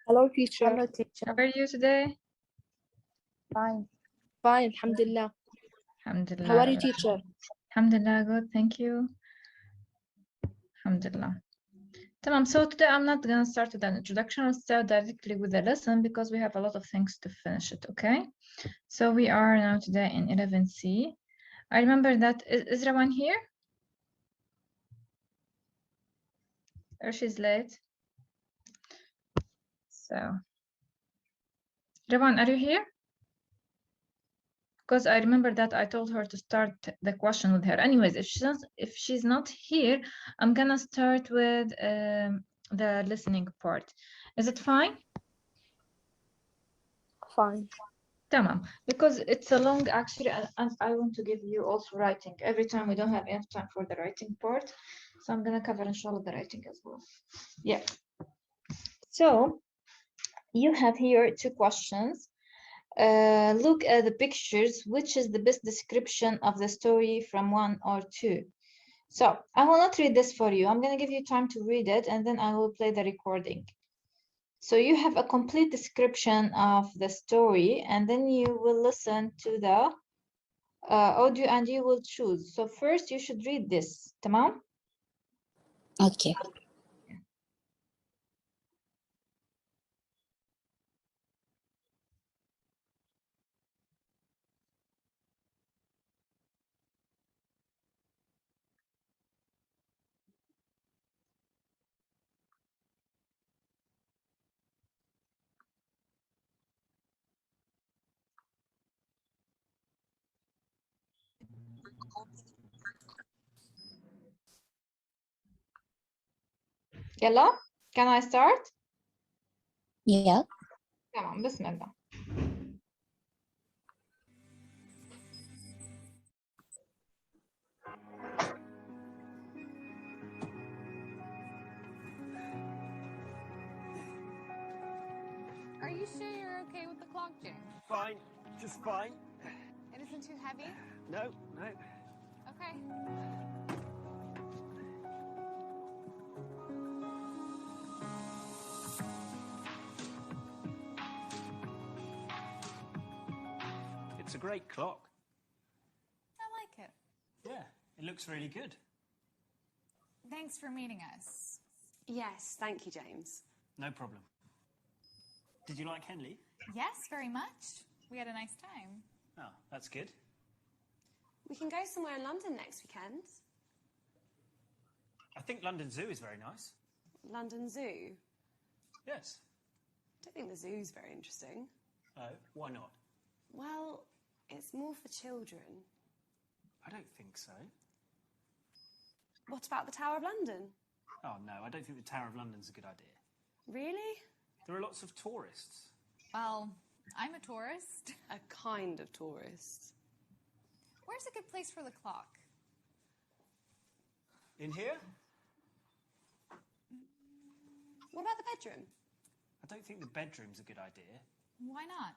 Hello, teacher. Hello, teacher. How are you today? Fine. Fine, alhamdulillah. Alhamdulillah. How are you, teacher? Alhamdulillah, good, thank you. Alhamdulillah. Tamam, so today I'm not going to start with an introduction. I'll start directly with the lesson because we have a lot of things to finish it, okay? So we are now today in 11C. I remember that, is Rawan here? Or she's late? So, Rawan, are you here? Because I remember that I told her to start the question with her. Anyways, if she's not here, I'm gonna start with the listening part. Is it fine? Fine. Tamam. Because it's a long actually, and I want to give you also writing. Every time we don't have enough time for the writing part, so I'm gonna cover inshallah the writing as well. Yeah. So you have here two questions. Look at the pictures. Which is the best description of the story from 1 or 2? So I will not read this for you. I'm going to give you time to read it and then I will play the recording. So you have a complete description of the story and then you will listen to the audio and you will choose. So first you should read this. Tamam? Okay. Yalla? Can I start? Yeah. Tamam, bismillah. Are you sure you're okay with the clock, James? Fine, just fine. It isn't too heavy? No, no. Okay. It's a great clock. I like it. Yeah, it looks really good. Thanks for meeting us. Yes, thank you, James. No problem. Did you like Henley? Yes, very much. We had a nice time. Oh, that's good. We can go somewhere in London next weekend. I think London Zoo is very nice. London Zoo. Yes. I don't think the zoo's very interesting. Oh, why not? Well, it's more for children. I don't think so. What about the Tower of London? Oh, no, I don't think the Tower of London's a good idea. Really? There are lots of tourists. Well, I'm a tourist. A kind of tourist. Where's a good place for the clock? In here? What about the bedroom? I don't think the bedroom's a good idea. Why not?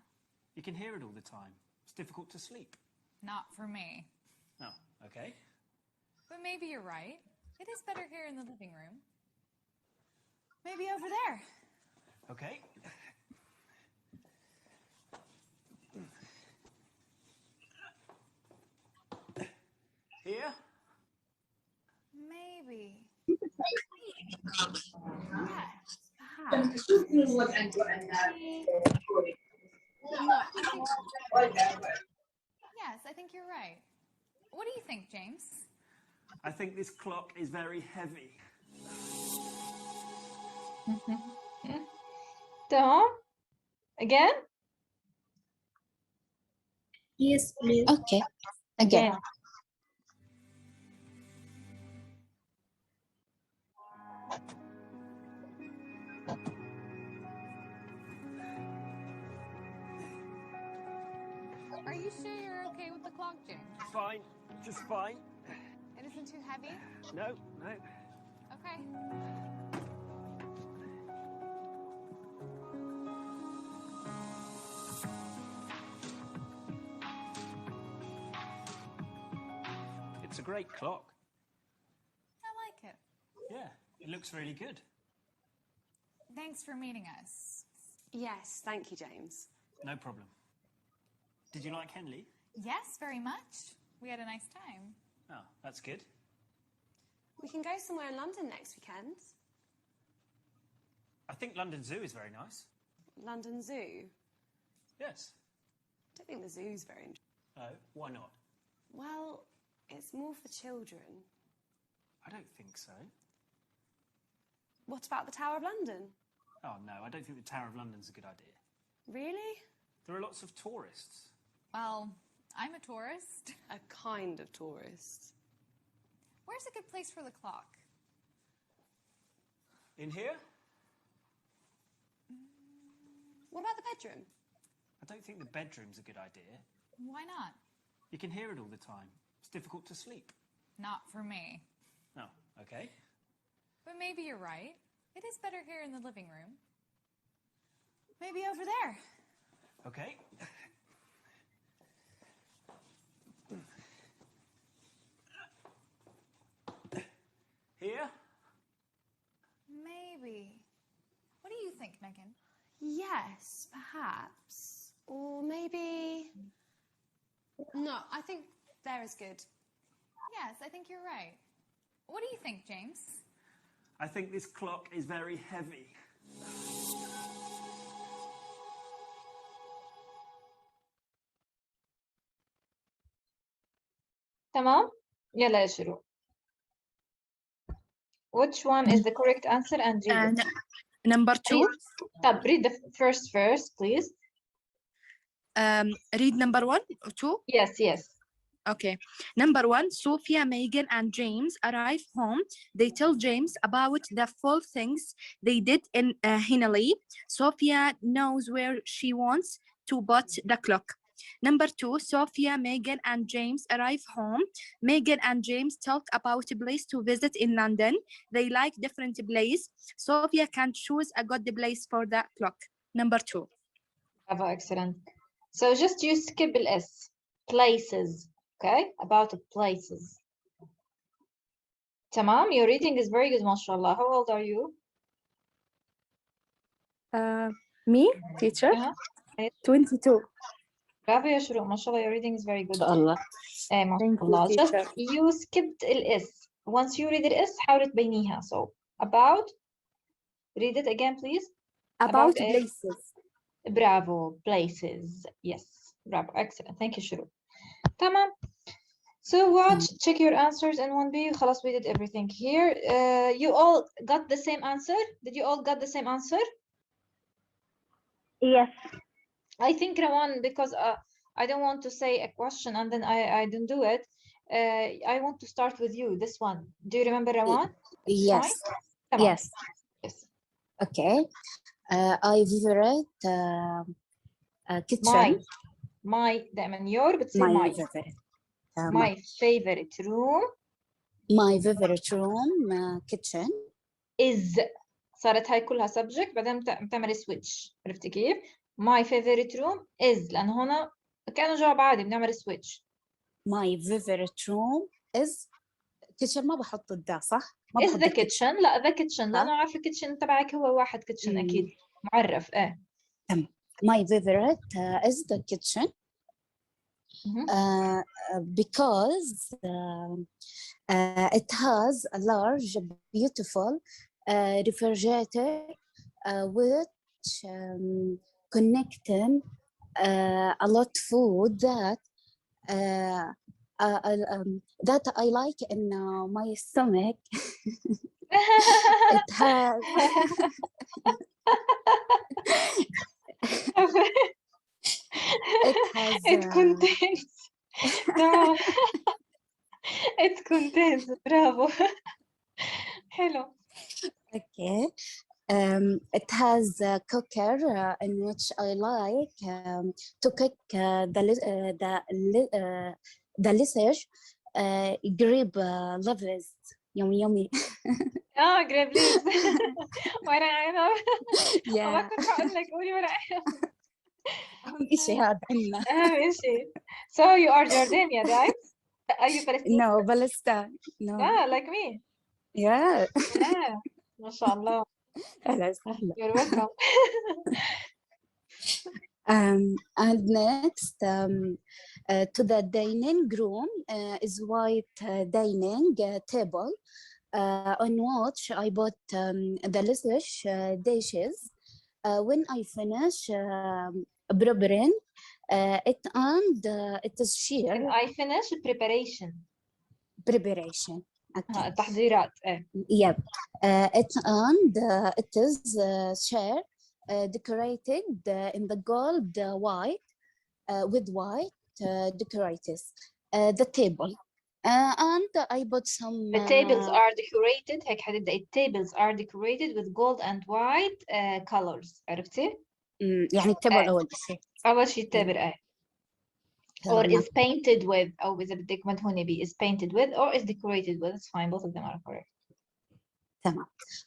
You can hear it all the time. It's difficult to sleep. Not for me. Oh, okay. But maybe you're right. It is better here in the living room. Maybe over there. Okay. Here? Maybe. Yes, I think you're right. What do you think, James? I think this clock is very heavy. Tamam. Again? Yes, please. Okay. Again. Are you sure you're okay with the clock, James? Fine, just fine. It isn't too heavy? No, no. Okay. It's a great clock. I like it. Yeah, it looks really good. Thanks for meeting us. Yes, thank you, James. No problem. Did you like Henley? Yes, very much. We had a nice time. Oh, that's good. We can go somewhere in London next weekend. I think London Zoo is very nice. London Zoo. Yes. I don't think the zoo's very interesting. Oh, why not? Well, it's more for children. I don't think so. What about the Tower of London? Oh, no, I don't think the Tower of London's a good idea. Really? There are lots of tourists. Well, I'm a tourist. A kind of tourist. Where's a good place for the clock? In here? What about the bedroom? I don't think the bedroom's a good idea. Why not? You can hear it all the time. It's difficult to sleep. Not for me. Oh, okay. But maybe you're right. It is better here in the living room. Maybe over there. Okay. Here? Maybe. What do you think, Megan? Yes, perhaps. Or maybe... No, I think there is good. Yes, I think you're right. What do you think, James? I think this clock is very heavy. تمام؟ يلا يا شروق. Which one is the correct answer and read it? Number 2. طب read the first verse, please. Read number 1 or 2. Yes, yes. Okay. Number 1, Sophia, Megan, and James arrive home. They tell James about the full things they did in Henley. Sophia knows where she wants to put the clock. Number 2, Sophia, Megan, and James arrive home. Megan and James talk about a place to visit in London. They like different places. Sophia can choose a good place for the clock. Number 2. Bravo, excellent. So just use skip S. Places. Okay? About places. تمام? Your reading is very good, mashallah. How old are you? Me, teacher, Uh-huh. 22. Bravo يا شروق, mashallah, your reading is very good. Allah. Thank you, mashallah. Just teacher. you skipped S. Once you read S, حاولي تبينيها. So, about. Read it again, please. About A. places. Bravo, places. Yes, bravo, excellent. Thank you, Shuru. Tamam. So watch, check your answers in 1B. خلاص, we did everything here. You all got the same answer? Did you all got the same answer? Yes. I think Rawan, because I don't want to say a question and then I didn't do it. I want to start with you, this one. Do you remember Rawan? Yes. Come on. Yes. Yes. Okay. I favorite kitchen. My دائما your بتصير My my. favorite. My favorite room My favorite room kitchen. is. صارت هاي كلها subject بعدين بتعملي switch. عرفتي كيف؟ My favorite room is لأنه هنا كأنه جواب عادي بنعمل switch. My favorite room is kitchen. ما بحط الدا صح؟ ما is بحط the kitchen. لا the kitchen لأنه ها؟ عارفة kitchen تبعك هو واحد kitchen أكيد معرف. إيه. My favorite is the kitchen. Because it has a large, beautiful refrigerator which connecting a lot food that that I like in my stomach. It has it contains. No. It contains. Bravo. Hello. Okay. It has a cooker in which I like to cook the delicious grape lovers. Yummy, yummy. grape leaves. ورق عنب. Yeah. ما كنت هقول لك قولي ورق عنب. أهم إشي هذا عنا. أهم إشي. So you are Jordanian, right? Are you Palestinian? No, Palestine. No. Yeah, like me. Yeah. Yeah. ما شاء الله. أهلا وسهلا. You're welcome. And next, to the dining room is white dining table on which I put the delicious dishes. When I finish preparing it and it is When sheer I finish preparation. preparation. Okay. التحضيرات. Yep. It and it is share decorated in the gold white with white decorators. The table. And I put some The tables are decorated. هيك حتبدأ tables are decorated with gold and white colors. عرفتي؟ يعني التيبل أول شيء. أول شيء التابل or تمام. is painted with أو إذا بدك مدهونة به is painted with or is decorated with. It's fine. Both of them are correct. تمام.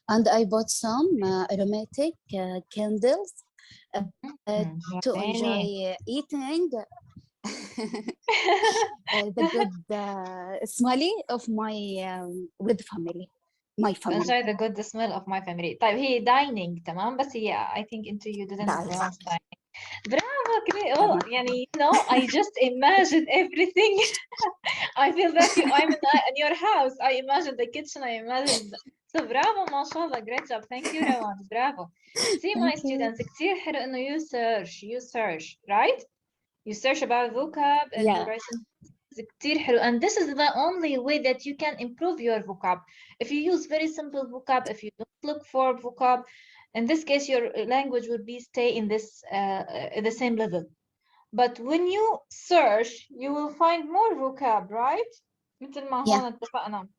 And I bought some aromatic candles to enjoy eating the good smelly of my with family. My family. Enjoy the good smell of my family. طيب هي dining تمام بس هي I think into you didn't pronounce dining. برافو كده. Oh يعني you know I just imagined everything. I feel that I'm in your house. I imagine the kitchen. I imagine. So bravo ما شاء الله. Great job. Thank you روان. Bravo. See my students كتير حلو إنه you search right? You search about vocab and you write كتير حلو. And this is the only way that you can improve your vocab. If you use very simple vocab, if you don't look for vocab, in this case your language would be stay in this the same level. But when you search, you will find more vocab, right? مثل ما هون اتفقنا.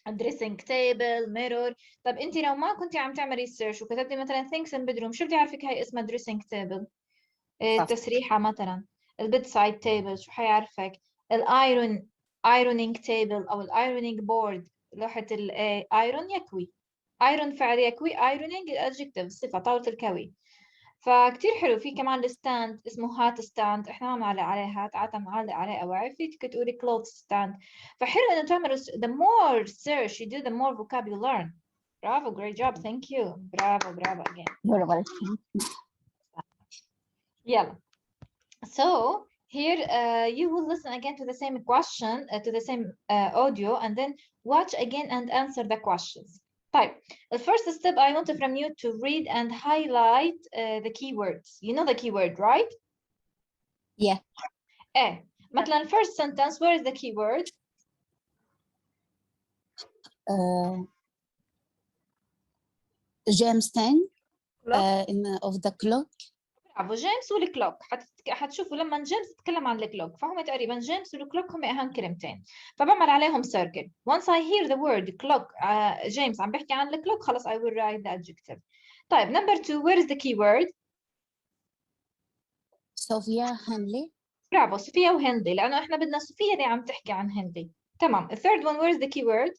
dressing table, mirror. طب انت لو ما كنتي عم تعملي search وكتبتي مثلا things in bedroom شو بدي اعرفك هي اسمها dressing table؟ التسريحة مثلا. bedside table شو حيعرفك؟ ironing table أو ironing board لوحة iron يكوي. iron فعل يكوي. ironing adjective صفة طاولة الكوي. فكتير حلو. في كمان الستاند اسمه هات ستاند. احنا ما بنعلق عليه هات عادة بنعلق عليه أواعي. فيك تقولي clothes stand. فحلو إنه تعملوا the more search you do the more vocab you learn. Bravo, great job. Thank you. Bravo again. You're welcome. يلا. So here you will listen again to the same question, to the same audio, and then watch again and answer the questions. طيب, the first step I want from you to read and highlight the keywords. You know the keyword, right? Yeah. مثلا first sentence, where is the keyword? James 10 of the clock. برافو. جيمس والكلوك. حتشوفوا لما جيمس تتكلم عن الكلوك فهم تقريبا جيمس والكلوك هم اهم كلمتين فبعمل عليهم circle. Once I hear the word clock جيمس عم بحكي عن الكلوك خلص I will write the adjective. طيب number 2, where is the keyword? صوفيا هنلي. برافو صوفيا وهندي لأنه إحنا بدنا صوفيا اللي عم تحكي عن هندي. تمام. The third one, where is the keyword?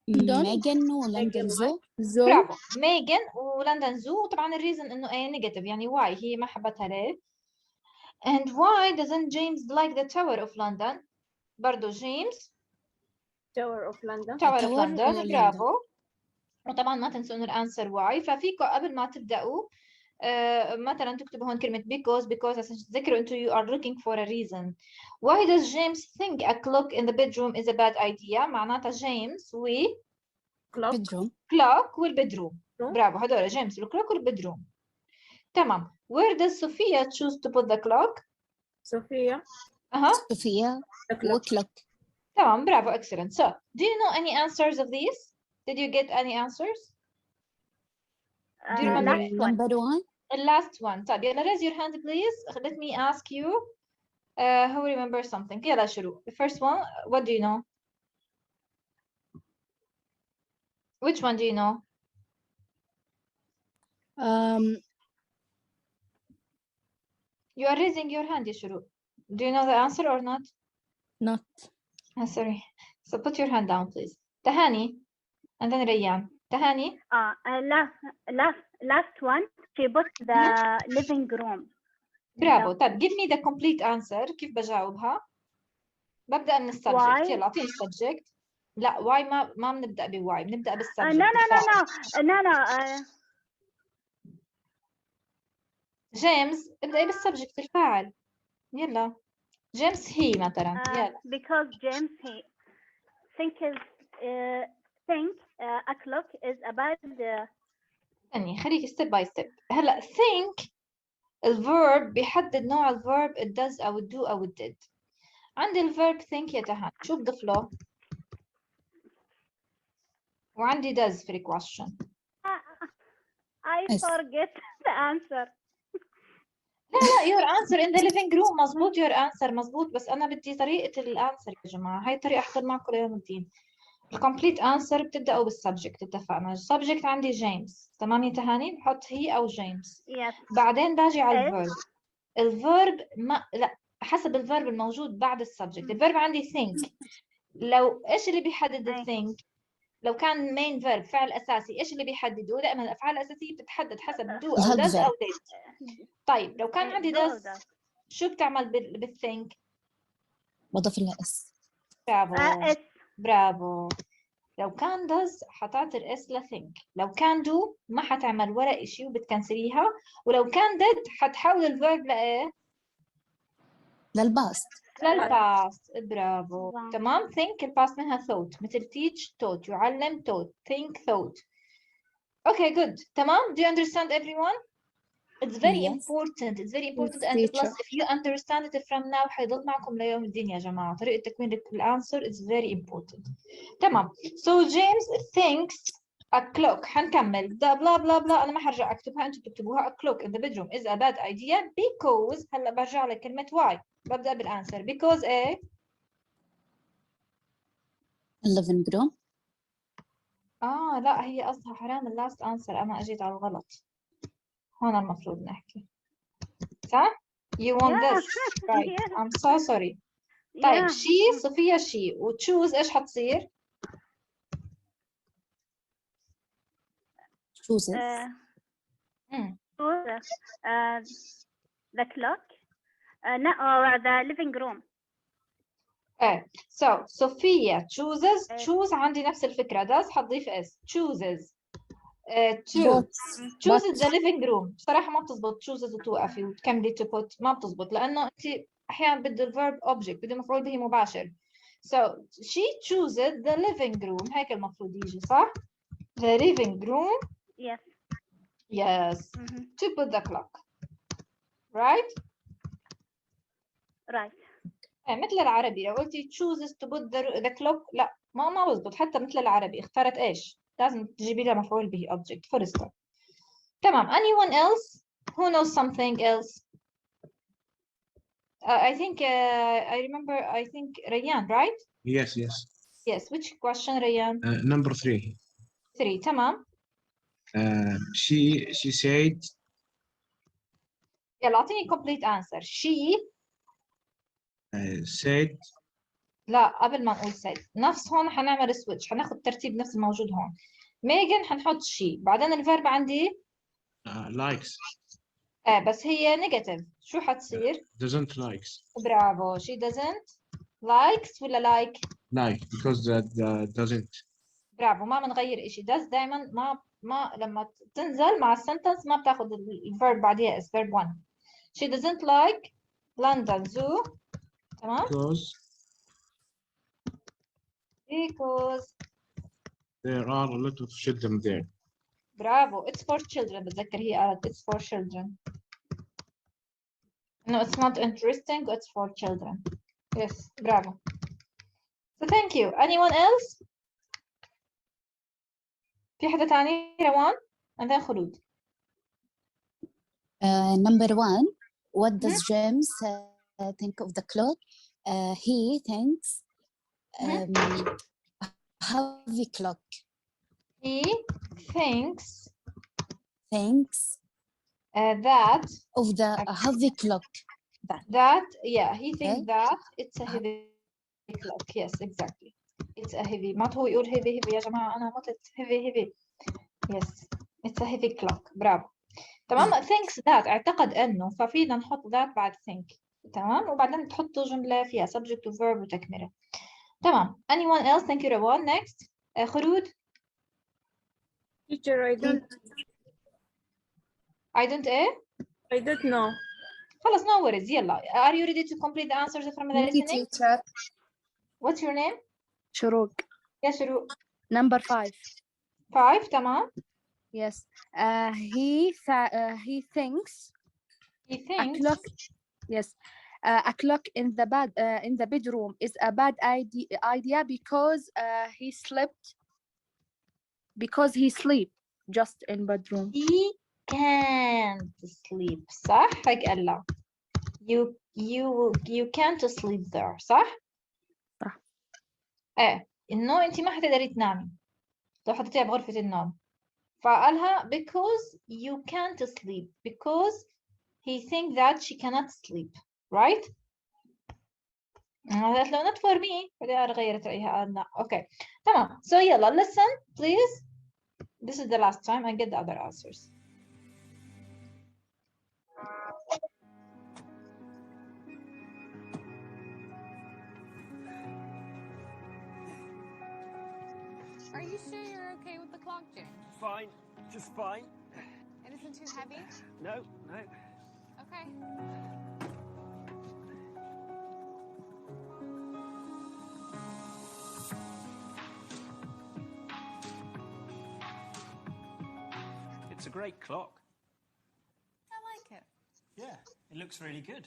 ميغان ولندن زو. برافو. ميغان ولندن زو. وطبعا الريزن إنه إيه نيجاتيف يعني why هي ما حبتها ليه. And why doesn't James like the Tower of London? برضو جيمس. Tower of London. Tower of London. برافو. وطبعا ما تنسوا إنه الأنسر why. ففيكم قبل ما تبدأوا مثلا تكتبوا هون كلمة because عشان تذكروا أنتوا you are looking for a reason. Why does James think a clock in the bedroom is a bad idea? معناتها جيمس و clock والبدروم. برافو. هدول جيمس والكلوك والبدروم. تمام. Where does Sophia choose to put the clock? Sophia. Sophia clock. تمام. برافو. Excellent. So, do you know any answers of these? Did you get any answers? Do you remember? Number 1. The last one. طيب يلا raise your hand please. Let me ask you who remembers something. يلا شروق. The first one, what do you know? Which one do you know? You are raising your hand, Yashuru. Do you know the answer or not? Not. Sorry. So put your hand down, please. Tahani, and then Rayyan. Tahani. Last one. She put the living room. برافو. طيب give me the complete answer. كيف بجاوبها؟ ببدأ من السبجكت. يلا أعطيني السبجكت. لا why ما بنبدأ بواي. بنبدأ بالسبجكت. No. جيمس ابدأي بالسبجكت الفاعل. يلا جيمس هي مثلا. يلا Because James he think a clock is a bad ثانية خليكي ستيب باي ستيب. هلا think الفيرب بيحدد نوع الفيرب it does أو it do أو it did. عندي الفيرب think يا تهان شو بضيف له؟ وعندي does في الكويشن. I Yes. forget the answer. لا your answer in the living room مزبوط your answer مزبوط بس أنا بدي طريقة الانسر يا جماعة. هاي الطريقة أحضر معكم ليوم الدين. الكومبليت انسر بتبدأوا بالسبجكت اتفقنا. السبجكت عندي جيمس تمام يا تهاني بحط هي أو جيمس. Yes. بعدين باجي على إيه؟ الفيرب. الفيرب ما لا حسب الفيرب الموجود بعد السبجكت. الفيرب عندي think. لو ايش اللي بيحدد أي. الثينك؟ لو كان main verb فعل أساسي إيش اللي بيحدده؟ دائما الأفعال الأساسية بتتحدد حسب do أو الهاب does أو verb. did. طيب لو كان عندي do does شو بتعمل بالثينك؟ بضيف لها اس. برافو S. برافو. لو كان does حتعطي الاس لثينك. لو كان do ما حتعمل ولا إشي وبتكنسليها. ولو كان did حتحول الفيرب لإيه؟ للباست. للباست. برافو واو. تمام. think الباست منها thought مثل teach taught يعلم taught think thought. Okay good تمام. Do you understand everyone? It's very Yes. important. It's very important Yes, and teacher. plus if you understand it from now حيضل معكم ليوم الدين يا جماعة. طريقة تكوين الانسر is very important. تمام. So James thinks a clock. حنكمل ده بلا بلا بلا. أنا ما حرجع أكتبها أنتم بتكتبوها. A clock in the bedroom is a bad idea because هلا برجع لكلمة why. ببدأ بالانسر because إيه؟ الليفنج روم. لا هي قصدها حرام اللاست انسر. أنا أجيت على الغلط. هون المفروض نحكي صح؟ You want Yeah. this right. Yeah. I'm so sorry. طيب Yeah. شي صفية شي وتشوز ايش حتصير؟ chooses. Choose the clock. No, or the living room. ايه so صفية chooses choose عندي نفس الفكرة does حتضيف اس chooses to chooses the living room. بصراحة ما بتزبط chooses وتوقفي وتكملي to put ما بتزبط لأنه أنت أحيانا بده الverb object بده مفعول به مباشر. So she chooses the living room. هيك المفروض يجي صح؟ The living room. Yes. Yes. To put the clock. Right? Right. مثل العربي لو قلتي chooses to put the clock لا ما بزبط. حتى مثل العربي اختارت ايش؟ لازم تجيبي لها مفعول به object full stop. تمام. Anyone else who knows something else? I think I remember. I think Rayan, right? Yes, yes. Yes. Which question, Rayan? Number 3. 3. تمام. She said. يلا أعطيني complete answer. She said. لا قبل ما نقول said نفس هون حنعمل switch حناخد ترتيب نفس الموجود هون. ميغان حنحط she بعدين الفيرب عندي likes. بس هي negative شو حتصير؟ Doesn't likes. برافو. she doesn't likes ولا like؟ Like because that doesn't. برافو ما بنغير إشي. does دائما ما لما تنزل مع السنتنس ما بتاخد الفيرب بعديها as verb 1. she doesn't like London Zoo. تمام. because there are a lot of children there. برافو. it's for children. بتذكر هي قالت it's for children. No, it's not interesting. It's for children. Yes, bravo. So thank you. Anyone else? في حدا تاني؟ روان and then خلود. Number 1. What does James think of the clock? He thinks heavy clock. He thinks that of the heavy clock. That yeah, he thinks that it's a heavy clock. Yes, exactly. It's a heavy. ما هو يقول heavy يا جماعة. أنا مطت heavy. Yes, it's a heavy clock. برافو. تمام. thinks that اعتقد أنه ففينا نحط that بعد think. تمام. وبعدين تحطوا جملة فيها subject و verb وتكملة. تمام. Anyone else? Thank you روان. Next. خلود. Teacher, I don't إيه؟ I don't know. خلص no worries يلا. Are you ready to complete the answers from the Me, listening? teacher. What's your name? شروق. يا شروق. Number 5. 5 تمام. Yes. He thinks He a thinks clock. Yes. A clock in the bedroom is a bad idea because he sleep just in bedroom. he can't sleep. صح؟ هيك قال له. You can't sleep there. صح؟ صح. ايه انه انت ما حتقدري تنامي لو حطيتيها بغرفة النوم. فقالها because you can't sleep because he think that she cannot sleep. Right? قالت له not for me. بعدين غيرت رأيها قالت لا. Okay. تمام. So يلا listen please. This is the last time and get the other answers. Are you sure you're okay with the clock, James? Fine, just fine. It isn't too heavy? No, no. Okay. It's a great clock. I like it. Yeah, it looks really good.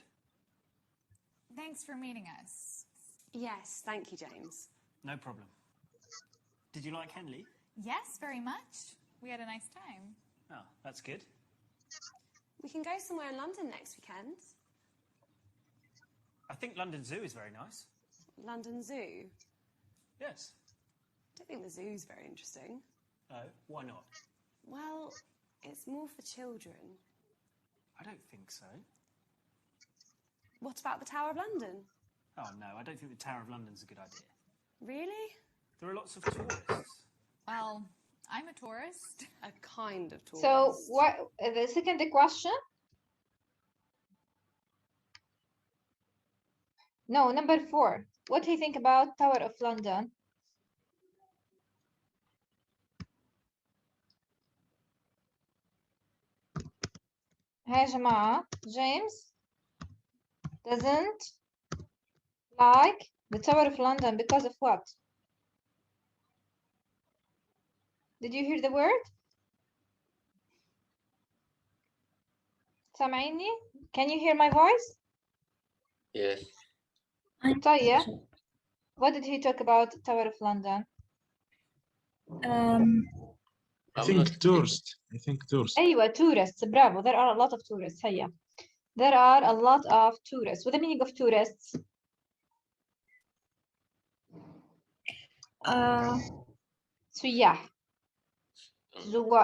Thanks for meeting us. Yes, thank you, James. No problem. Did you like Henley? Yes, very much. We had a nice time. Oh, that's good. We can go somewhere in London next weekend. I think London Zoo is very nice. London Zoo. Yes. I don't think the zoo's very interesting. Oh, why not? Well, it's more for children. I don't think so. What about the Tower of London? Oh, no, I don't think the Tower of London's a good idea. Really? There are lots of tourists. Well, I'm a tourist. A kind of tourist. So what the second question? No, number 4. What do you think about Tower of London? Hey, جماعة. James doesn't like the Tower of London because of what? Did you hear the word? سامعيني? Can you hear my voice? Yes. طيب. What did he talk about Tower of London? I think tourist. أيوة tourists. برافو. There are a lot of tourists. هيا. There are a lot of tourists. What the meaning of tourists? سياح.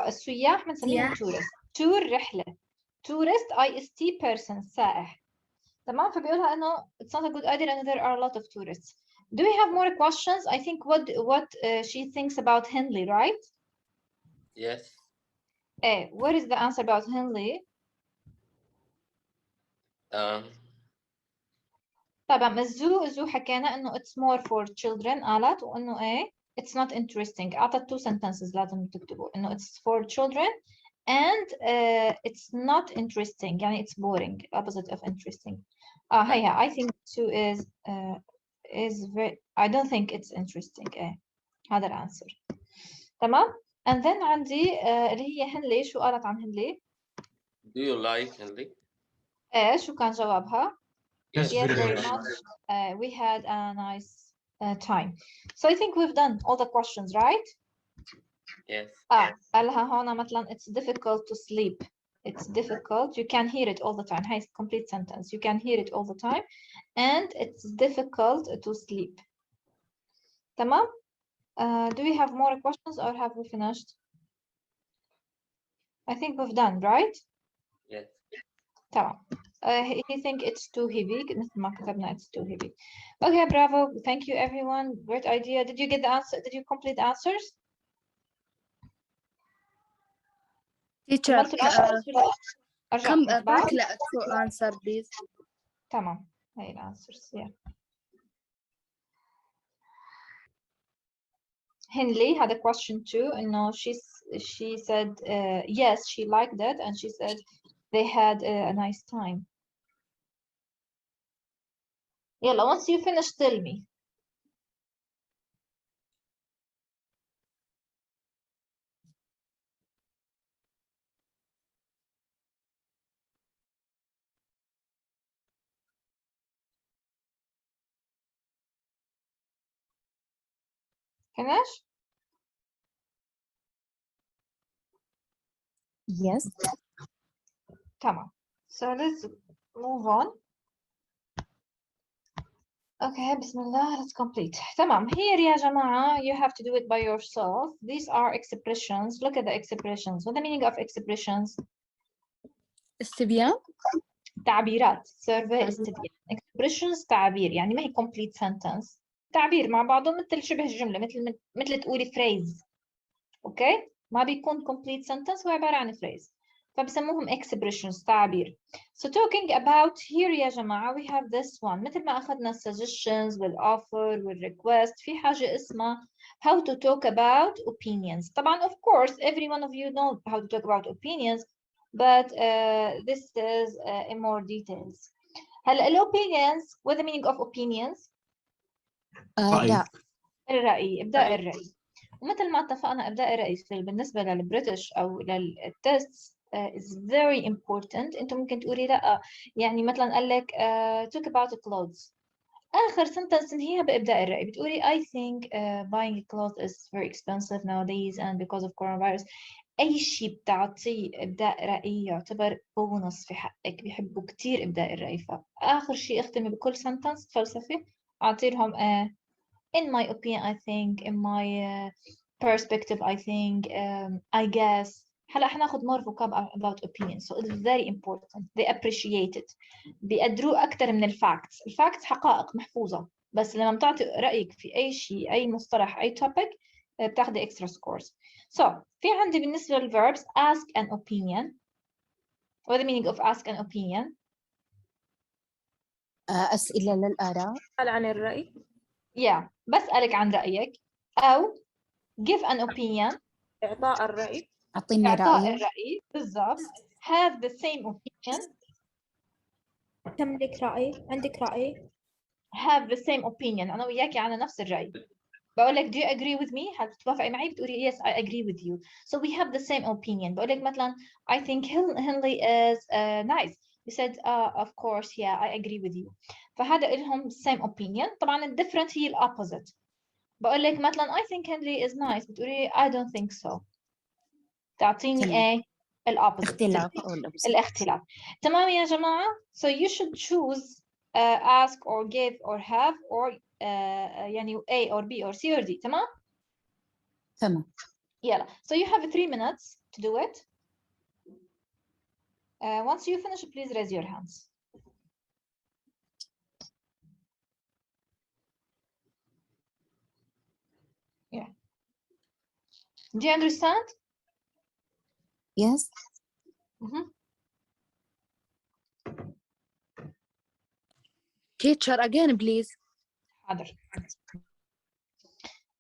السياح بنسميهم tourist. tour رحلة. tourist IST person سائح. تمام فبيقولها إنه it's not a good idea and there are a lot of tourists. Do we have more questions? I think what she thinks about Henley, right? Yes. What is the answer about Henley? طبعا الزو حكينا إنه it's more for children قالت وإنه it's not interesting. أعطت 2 sentences لازم تكتبوا إنه it's for children and it's not interesting يعني it's boring opposite of interesting. هيها I think 2 is very I don't think it's interesting. هذا الانسر. تمام. and then عندي اللي هي هنلي. شو قالت عن هنلي؟ Do you like Henley? شو كان جوابها؟ Yes, very much. We had a nice time. So I think we've done all the questions, right? Yes. قالها هون مثلا it's difficult to sleep. It's difficult. You can hear it all the time. هاي complete sentence. You can hear it all the time. And it's difficult to sleep. تمام? Do we have more questions or have we finished? I think we've done, right? Yes. تمام. He think it's too heavy. مثل ما كتبنا it's too heavy. Okay, bravo. Thank you, everyone. Great idea. Did you get the answer? Did you complete the answers? Teacher, come back to answer please. تمام. هاي answers. Yeah. Henley had a question too. No, she said yes, she liked it, and she said they had a nice time. يلا once you finish tell me. Finish? Yes. تمام. So let's move on. Okay, Bismillah, let's complete. تمام. Here يا جماعة, you have to do it by yourself. These are expressions. Look at the expressions. What the meaning of expressions? استبيان. تعبيرات. survey استبيان. expressions تعبير. يعني ما هي complete sentence. تعبير مع بعضه مثل شبه جملة. مثل تقولي phrase. اوكي؟ ما بيكون complete sentence، هو عبارة عن phrase. فبسموهم expressions تعبير. So talking about here يا جماعة we have this one. مثل ما أخذنا suggestions والoffer والrequest، في حاجة اسمها how to talk about opinions. طبعا of course every one of you know how to talk about opinions, but this is in more details. هلا opinions, what the meaning of opinions؟ لا. الرأي، إبداء الرأي. ومثل ما اتفقنا إبداء الرأي بالنسبة للبريتش أو للتست is very important. أنتم ممكن تقولي لا، يعني مثلا قال لك talk about clothes، آخر sentence هي بإبداء الرأي بتقولي I think buying clothes is very expensive nowadays and because of coronavirus. أي شيء بتعطيه إبداء رأي يعتبر بونص في حقك، بيحبوا كتير إبداء الرأي. فآخر شيء اختمي بكل sentence فلسفي أعطي لهم in my opinion I think, in my perspective I think, I guess. هلا حناخد more vocab about opinion, so it's very important. They appreciate it. بيقدروه أكثر من الفاكتس. الفاكتس حقائق محفوظة، بس لما بتعطي رأيك في أي شيء، أي مصطلح، أي topic، بتاخدي extra scores. So في عندي بالنسبة للverbs ask an opinion. What the meaning of ask an opinion؟ أسئلة للآراء. سؤال عن الرأي. Yeah. بسألك عن رأيك. أو give an opinion. إعطاء الرأي. أعطيني إعطاء رأيك. الرأي بالضبط. have the same opinion. تملك رأي. عندك رأي. have the same opinion. أنا وياكي على نفس الرأي. بقول لك do you agree with me؟ هل بتوافقي معي؟ بتقولي yes I agree with you. So we have the same opinion. بقول لك مثلا I think Henley is nice. You said of course yeah I agree with you. فهذا لهم same opinion. طبعا ال different هي ال opposite. بقول لك مثلا I think Henley is nice. بتقولي I don't think so. تعطيني ايه؟ الopposite. اختلاف أو الأبسط. الاختلاف. تمام يا جماعة. So you should choose ask or give or have or يعني A or B or C or D. تمام؟ تمام. يلا. So you have 3 minutes to do it. Once you finish, please raise your hands. Yeah. Do you understand? Yes. Teacher again please. حاضر.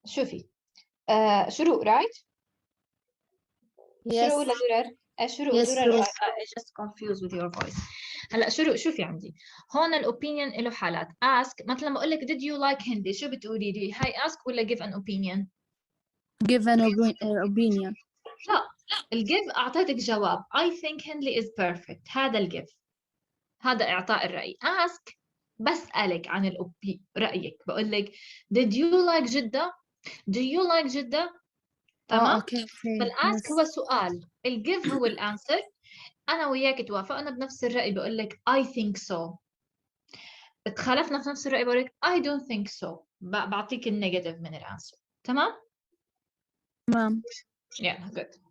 شوفي. شروق right? Yes. شروق ولا درر؟ شروق Yes, درر. شروق. I just confused with your voice. هلا شروق شوفي عندي هون الأوبينيون له حالات. ask مثلا بقول لك did you like هندي شو بتقولي لي؟ هاي ask ولا give an opinion؟ Give an opinion. لا الجيف أعطيتك جواب I think هندي is perfect. هذا الجيف، هذا إعطاء الرأي. ask بسألك عن رأيك، بقول لك did you like جدة؟ do you like جدة؟ تمام؟ okay. فالاسك Yes. هو السؤال، الجيف هو الانسر. انا وياك توافقنا بنفس الراي بقول لك I think so. تخالفنا في نفس الراي بقول لك I don't think so. بعطيك النيجاتيف من الانسر. تمام؟ تمام. Yeah, good.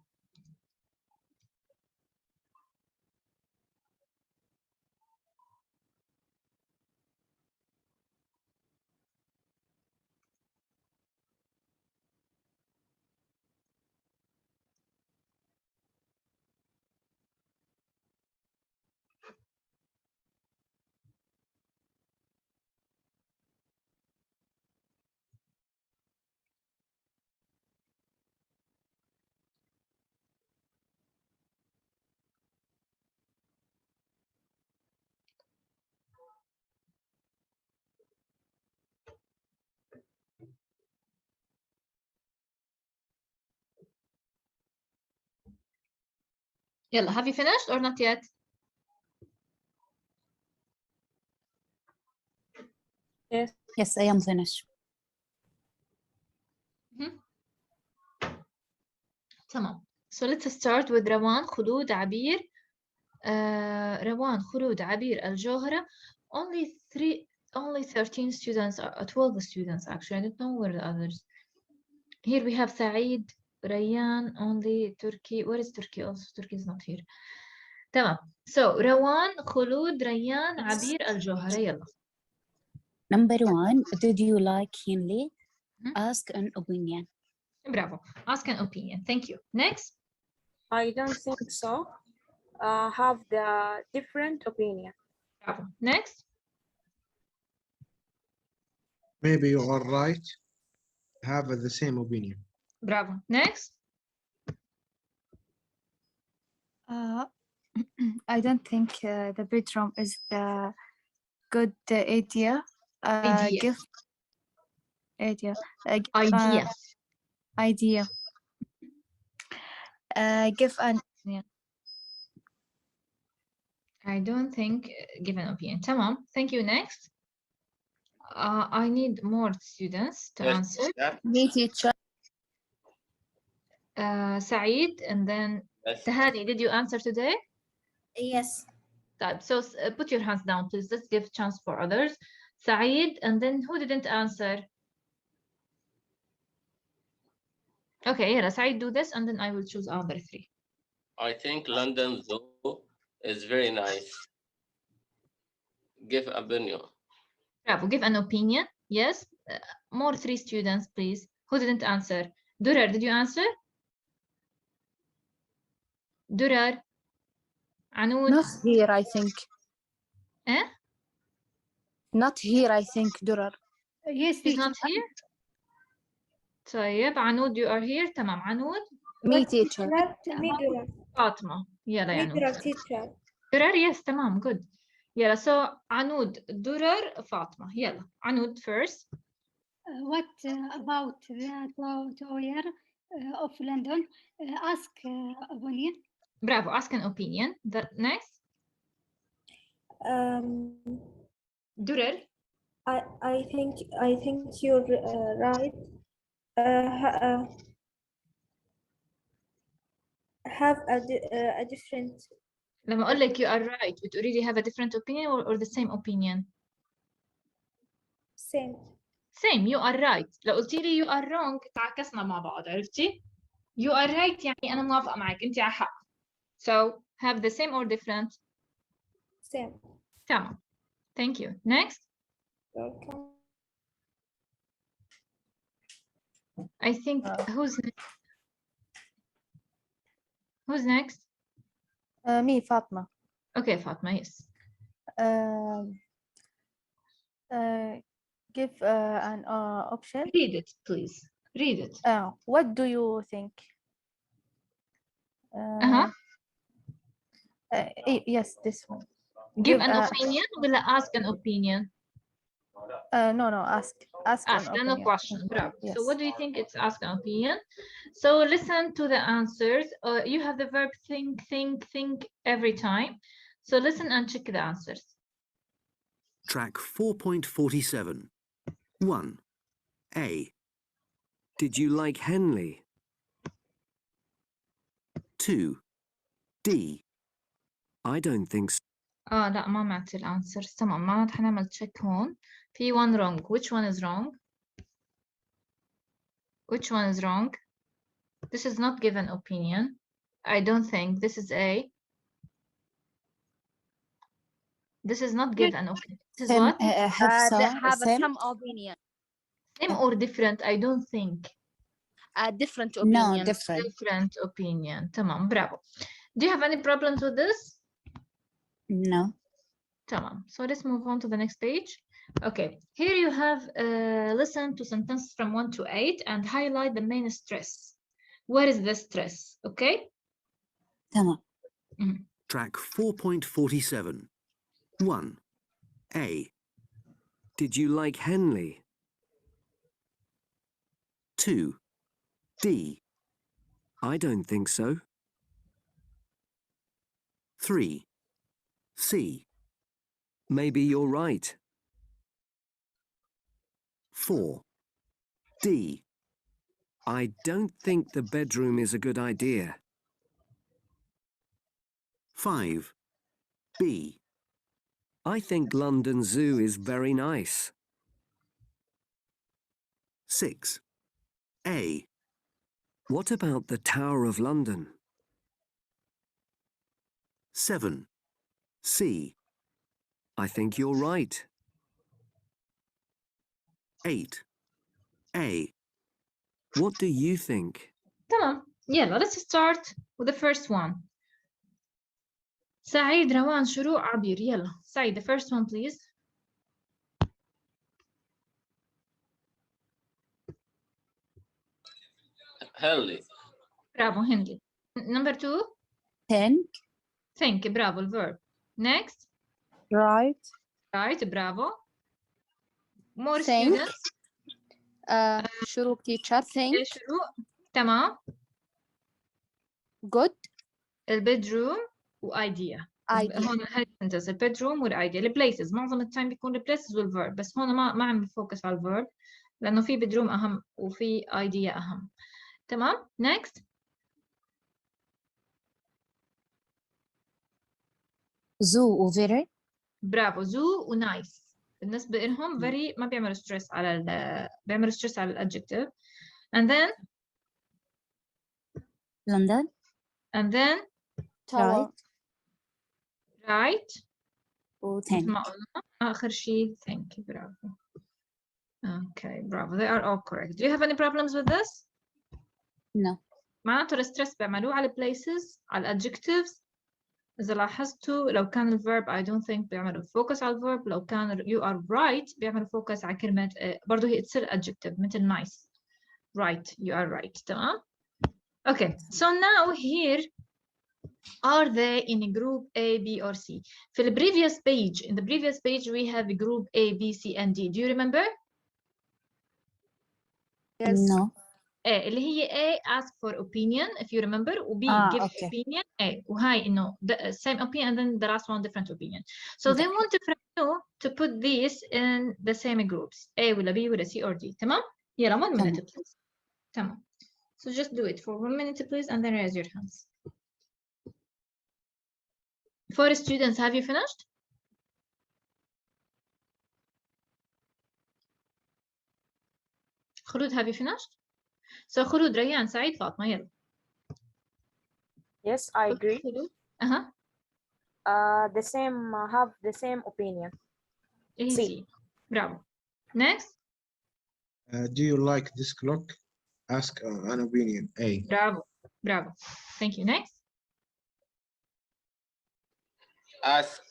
يلا, have you finished or not yet? Yes, I am finished. تمام. So let's start with روان خلود عبير. روان خلود عبير الجوهرة. Only 13 students, 12 students actually. I don't know where the others. Here we have Saeed, Rayyan, only Turkey. Where is Turkey? Also, Turkey is not here. تمام. So روان خلود ريان عبير الجوهرة. يلا. Number 1, did you like Henley? Ask an opinion. Bravo. Ask an opinion. Thank you. Next. I don't think so. Have the different opinion. Bravo. Next. Maybe you are right. Have the same opinion. Bravo. Next. I don't think the bedroom is the good idea. Idea. Give idea. Idea. Idea. Give an yeah. I don't think give an opinion. Tamam. Thank you. Next. I need more students to answer. Me teacher. Saeed and then Yes. Tahani, did you answer today? Yes. So put your hands down, please. Let's give chance for others. Saeed and then who didn't answer? Okay, yeah, Saeed, do this and then I will choose other three. I think London Zoo is very nice. Give opinion. Bravo, give an opinion. Yes. More 3 students, please. Who didn't answer? Durar, did you answer? Durar. Anoud. Not here, I think. Eh? Not here, I think, Durar. Yes, He's not here? طيب عنود you are here. تمام عنود. Me teacher. فاطمة. يلا يا عنود. teacher. درر yes تمام good. يلا so عنود درر فاطمة. يلا عنود first. What about the tour of London? Ask opinion. Bravo, ask an opinion. The next. درر. I think you're right. Have a different. لما أقول لك you are right بتقولي لي have a different opinion or the same opinion? Same. Same, you are right. لو قلتي لي you are wrong تعكسنا مع بعض عرفتي؟ You are right يعني أنا موافقة معك أنت على حق. So have the same or different? Same. تمام. Thank you. Next. Welcome. I think who's next? Who's next? Me, Fatma. Okay, Fatma, yes. Give an option. Read it, please. Read it. What do you think? Yes, this one. Give an opinion ولا ask an opinion? No, ask an Ask, no opinion. question. Bravo. Yes. So what do you think? It's ask an opinion. So listen to the answers. You have the verb think every time. So listen and check the answers. Track 4.47. 1. A. Did you like Henley? 2. D. I don't think so. لا ما معطي الانسرز. تمام ما حنعمل check هون. في one wrong. Which one is wrong? Which one is wrong? This is not given opinion. I don't think. This is A. This is not given opinion. This is what? Have some opinion. Same or different? I don't think. A different opinion. No, different. Different opinion. تمام bravo. Do you have any problems with this? No. تمام. So let's move on to the next page. Okay. Here you have listen to sentences from 1 to 8 and highlight the main stress. What is the stress? Okay. تمام. Track 4.47. 1. A. Did you like Henley? 2. D. I don't think so. 3. C. Maybe you're right. 4. D. I don't think the bedroom is a good idea. 5. B. I think London Zoo is very nice. 6. A. What about the Tower of London? 7. C. I think you're right. 8. A. What do you think? تمام يلا let's start with the first one. سعيد روان شروق عبير يلا سعيد the first one please. Henley. برافو هندي. Number 2 think برافو الverb. Next right برافو. More Think. students. شروق teacher think شروق تمام. good البيدروم وايديا هون هاي السنتنس البيدروم والايديا. البليسز معظم التايم بيكون البليسز والفيرب بس هون ما عم بفوكس على الفيرب لانه في بيدروم اهم وفي ايديا اهم. تمام next zoo وفيري برافو زو ونايس بالنسبه لهم very ما بيعملوا ستريس على بيعملوا ستريس على الادجكتيف. and then لندن tower right وثانك مثل ما قلنا آخر شيء thank you برافو. Okay bravo they are all correct. Do you have any problems with this? no معناته الستريس بيعملوه على places على adjectives. إذا لاحظتوا لو كان الverb I don't think بيعملوا focus على الverb لو كان you are right بيعملوا focus على كلمة برضه هي تصير adjective مثل nice right you are right تمام. Okay so now here are they in group A, B or C? في the previous page in the previous page we have group A, B, C and D. Do you remember? yes no A اللي هي A ask for opinion if you remember و B give okay. opinion A وهاي إنه the same opinion and then the last one different opinion. So they want from you to put these in the same groups A ولا B ولا C or D. تمام؟ يلا 1 minute please. تمام. So just do it for 1 minute please and then raise your hands. 4 students have you finished? خلود have you finished? So خلود ريان سعيد فاطمة يلا. Yes, I agree. خلود The same have the same opinion. C. Bravo. Next. Do you like this clock? Ask an opinion. A. Bravo. Bravo. Thank you. Next. Ask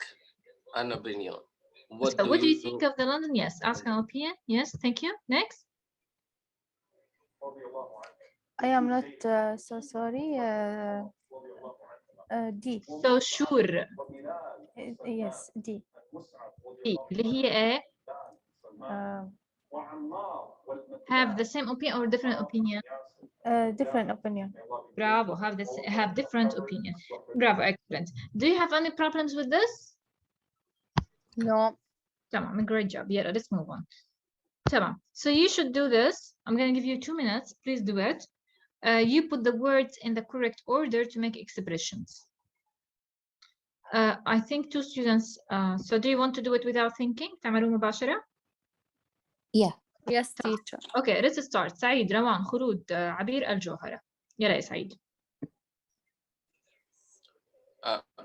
an opinion. What do you think of the London? Yes. Ask an opinion. Yes. Thank you. Next. I am not so sorry D So sure. yes D D اللي هي ايه؟ Have the same opinion or different opinion? different opinion. Bravo. Have different opinion. Bravo. Excellent. Do you have any problems with this? No. تمام. Great job. Yeah. Let's move on. تمام. So you should do this. I'm going to give you 2 minutes. Please do it. You put the words in the correct order to make expressions. I think 2 students. So do you want to do it without thinking? تعملوه مباشرة? Yeah. Yes, teacher. Okay, let's start. سعيد، روان، خلود، عبير، الجوهرة. يلا يا سعيد.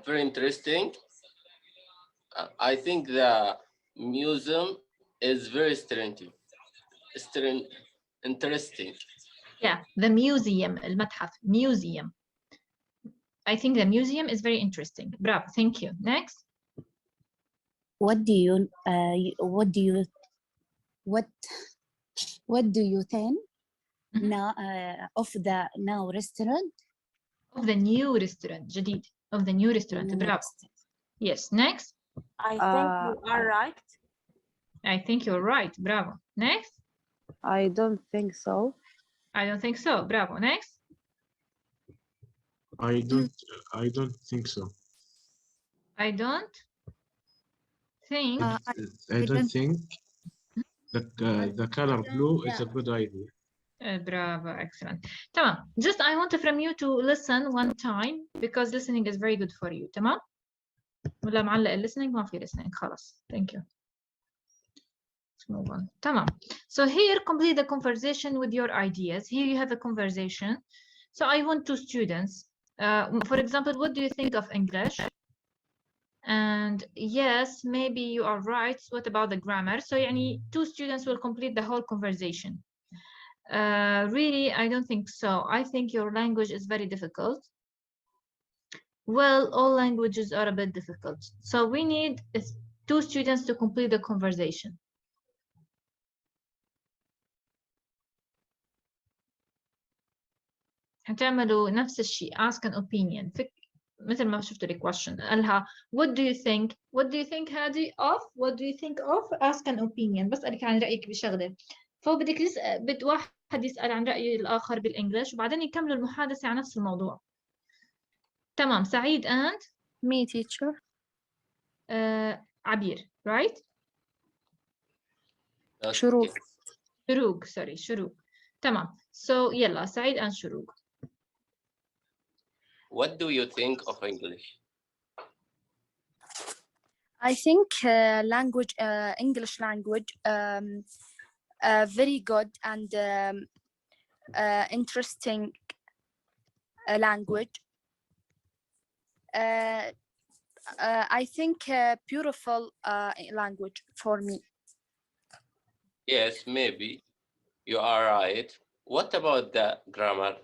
Very interesting. I think the museum is very interesting. Yeah, the museum, المتحف, museum. I think the museum is very interesting. Bravo, thank you. Next. What do you think now of the now restaurant? Of the new restaurant, جديد. Of the new restaurant. Bravo. Yes, next. I think you are right. I think you're right. Bravo. Next. I don't think so. I don't think so. Bravo. Next. I don't think so. I don't think. I don't think the color blue is a good idea. Bravo, excellent. تمام. Just I want from you to listen one time because listening is very good for you. تمام؟ ولا معلق listening ما في listening خلاص. Thank you. Let's move on. تمام. So here complete the conversation with your ideas. Here you have a conversation. So I want two students. For example, what do you think of English? And yes, maybe you are right. What about the grammar? So يعني two students will complete the whole conversation. Really, I don't think so. I think your language is very difficult. Well, all languages are a bit difficult. So we need two students to complete the conversation. هتعملوا نفس الشيء. Ask an opinion. مثل ما شفتوا لي question. قالها what do you think? What do you think هادي of? What do you think of? Ask an opinion. بسألك عن رأيك بشغلة. فبدك بد واحد يسأل عن رأي الآخر بالإنجليش وبعدين يكملوا المحادثة عن نفس الموضوع. تمام. سعيد and me teacher. عبير, right? شروق. شروق, sorry, شروق. تمام. So يلا سعيد and شروق. What do you think of English? I think language, English language, very good and interesting language. I think beautiful language for me. Yes, maybe. You are right. What about the grammar?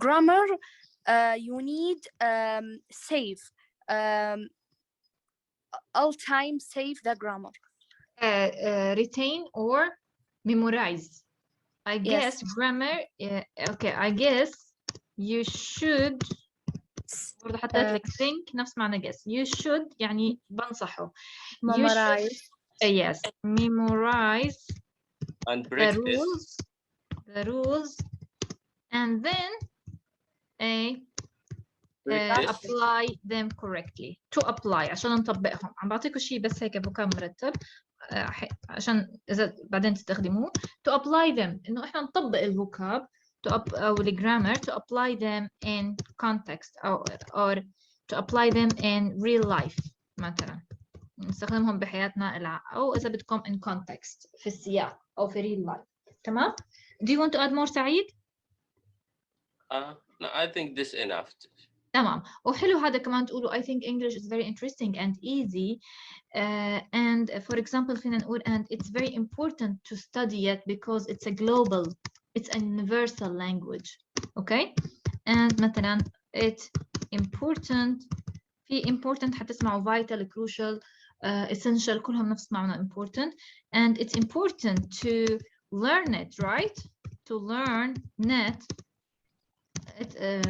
Grammar, you need save. All time save the grammar. Retain or memorize. I guess grammar. Okay, I guess you should. برضه حطيت لك think نفس معنى guess. You should يعني بنصحه. Memorize. Yes, memorize and practice the rules, and then apply them correctly. To apply عشان نطبقهم. عم بعطيكم شيء بس هيك فوكاب مرتب عشان إذا بعدين تستخدموه. To apply them إنه إحنا نطبق الفوكاب أو الجرامر to apply them in context or to apply them in real life مثلا نستخدمهم بحياتنا أو إذا بدكم in context في السياق أو في real life. تمام؟ Do you want to add more سعيد؟ No, I think this enough. تمام. وحلو هذا كمان تقولوا I think English is very interesting and easy and for example فينا نقول and it's very important to study it because it's a global, it's a universal language. Okay? And مثلا it's important في important حتسمعوا vital, crucial, essential كلهم نفس معنى important and it's important to learn it, right? To learn net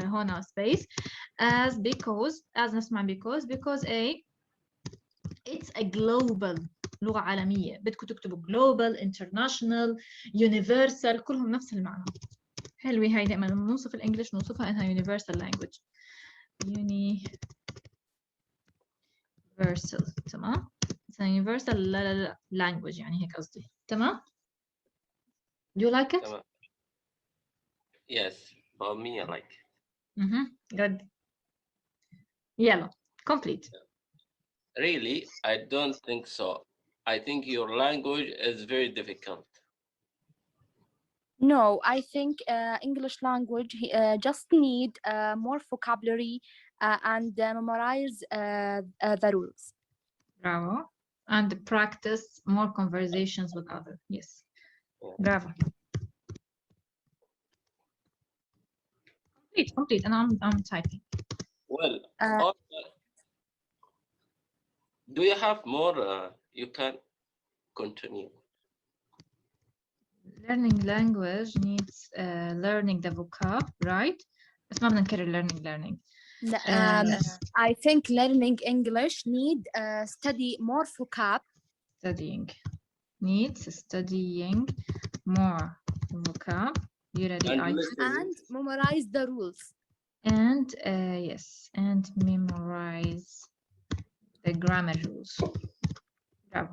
هنا space as because as نسمع because it's a global لغة عالمية. بدكم تكتبوا global, international, universal كلهم نفس المعنى. حلوة هاي دائما لما نوصف الانجليش نوصفها انها universal language. universal تمام. it's a universal لا language يعني هيك قصدي. تمام. do you like it? تمام. Yes, for me I like it. Good. يلا complete. Really, I don't think so. I think your language is very difficult. No, I think English language just need more vocabulary and memorize the rules. Bravo. And practice more conversations with others. Yes. Bravo. Complete. And I'm typing. Well, do you have more? You can continue. Learning language needs learning the vocab, right? بس ما بدنا نكرر learning. I think learning English need study more vocab. Studying more vocab. And memorize the rules. and yes, and memorize the grammar rules. Bravo.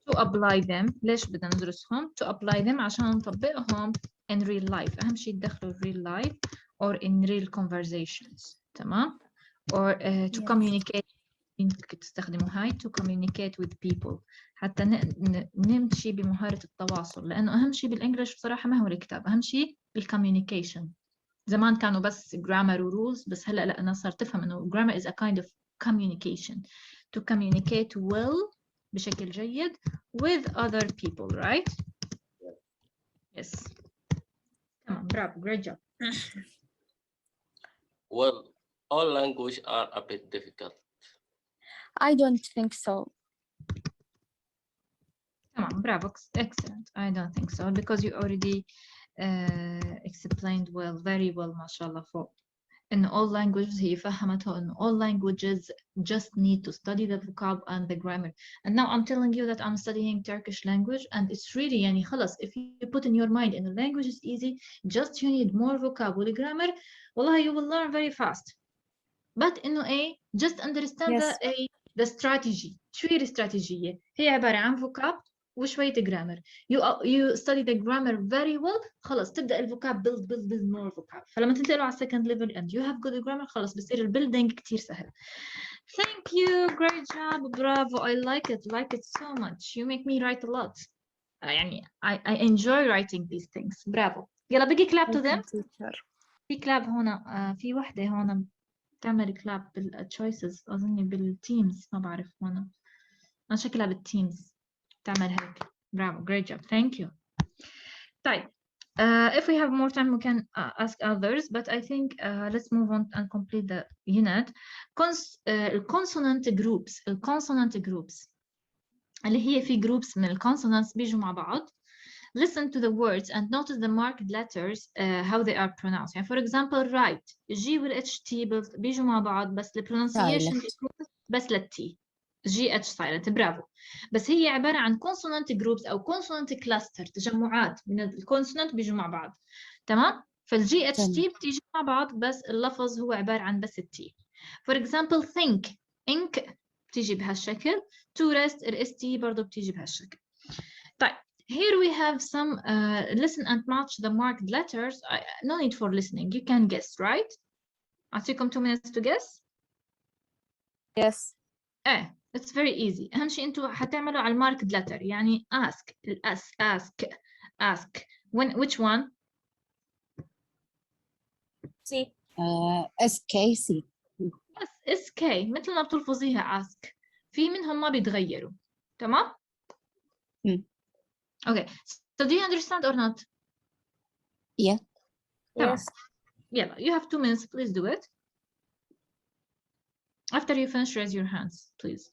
To apply them. ليش بدنا ندرسهم؟ To apply them عشان نطبقهم in real life. أهم شيء تدخلوا real life or in real conversations. تمام؟ or to communicate. ممكن تستخدموا هاي to communicate with people حتى نمشي بمهارة التواصل، لأنه أهم شيء بالإنجليش بصراحة ما هو الكتاب، أهم شيء الكوميونيكيشن. زمان كانوا بس grammar و rules، بس هلا لا، أنا صرت أفهم إنه grammar is a kind of communication to communicate well بشكل جيد with other people, right? Yes. تمام، برافو, great job. Well, all language are a bit difficult. I don't think so. تمام، برافو, excellent. I don't think so because you already explained well, very well, ما شاء الله فوق. In all languages هي فهمته إن all languages just need to study the vocab and the grammar. And now I'm telling you that I'm studying Turkish language and it's really يعني خلص, if you put in your mind in the language is easy, just you need more vocab with grammar, والله you will learn very fast. But إنه إيه, just understand the strategy. شو هي الاستراتيجية؟ هي عبارة عن vocab وشوية grammar. You study the grammar very well, خلص تبدأ الفوكاب build more vocab. فلما تنتقلوا على second level and you have good grammar خلص بصير البيلدينج كتير سهل. Thank you, great job, bravo. I like it so much. You make me write a lot. يعني I enjoy writing these things. Bravo. يلا بقي clap to them. في clap هنا, في وحدة هنا تعمل كلاب بالتشويسز أظني بالتيمز, ما بعرف هنا, أنا شكلها بالتيمز تعمل هيك. برافو, great job, thank you. طيب, if we have more time we can ask others, but I think let's move on and complete the unit. consonant groups اللي هي في groups من consonants بيجوا مع بعض. Listen to the words and notice the marked letters how they are pronounced. يعني for example right, G وال HT بيجوا مع بعض بس ال pronunciation بس لل T, GH silent. برافو. بس هي عبارة عن consonant groups أو consonant cluster, تجمعات من الكونسونانت بيجوا مع بعض. تمام؟ فال GHT بتيجي مع بعض بس اللفظ هو عبارة عن بس ال T. For example think, ink بتيجي بهالشكل. to rest ال ST برضو بتيجي بهالشكل. طيب. Here we have some listen and match the marked letters. No need for listening. You can guess, right? أعطيكم 2 minutes to guess. Yes. It's very easy. أهم شيء أنتوا حتعملوا على marked letter. يعني ask, ask. Which one? C. SKC. Yes, SK. مثل ما بتلفظيها ask. في منهم ما بيتغيروا. تمام؟ Okay. So do you understand or not? Yeah. Yes. Yeah, you have 2 minutes. Please do it. After you finish, raise your hands, please.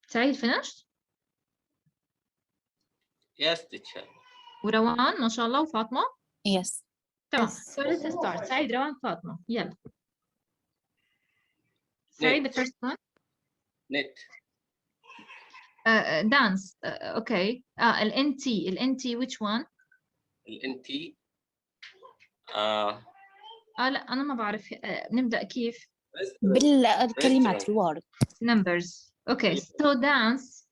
Saeed finished? Yes, teacher. وروان ما شاء الله وفاطمة؟ Yes. تمام. So let's start. سعيد, روان, فاطمة. يلا. Saeed, the first one. Knit. Dance. Okay. ال NT, which one? ال NT. لا أنا ما بعرف. نبدأ كيف؟ بالكلمات الوارد. Numbers. Okay. So dance.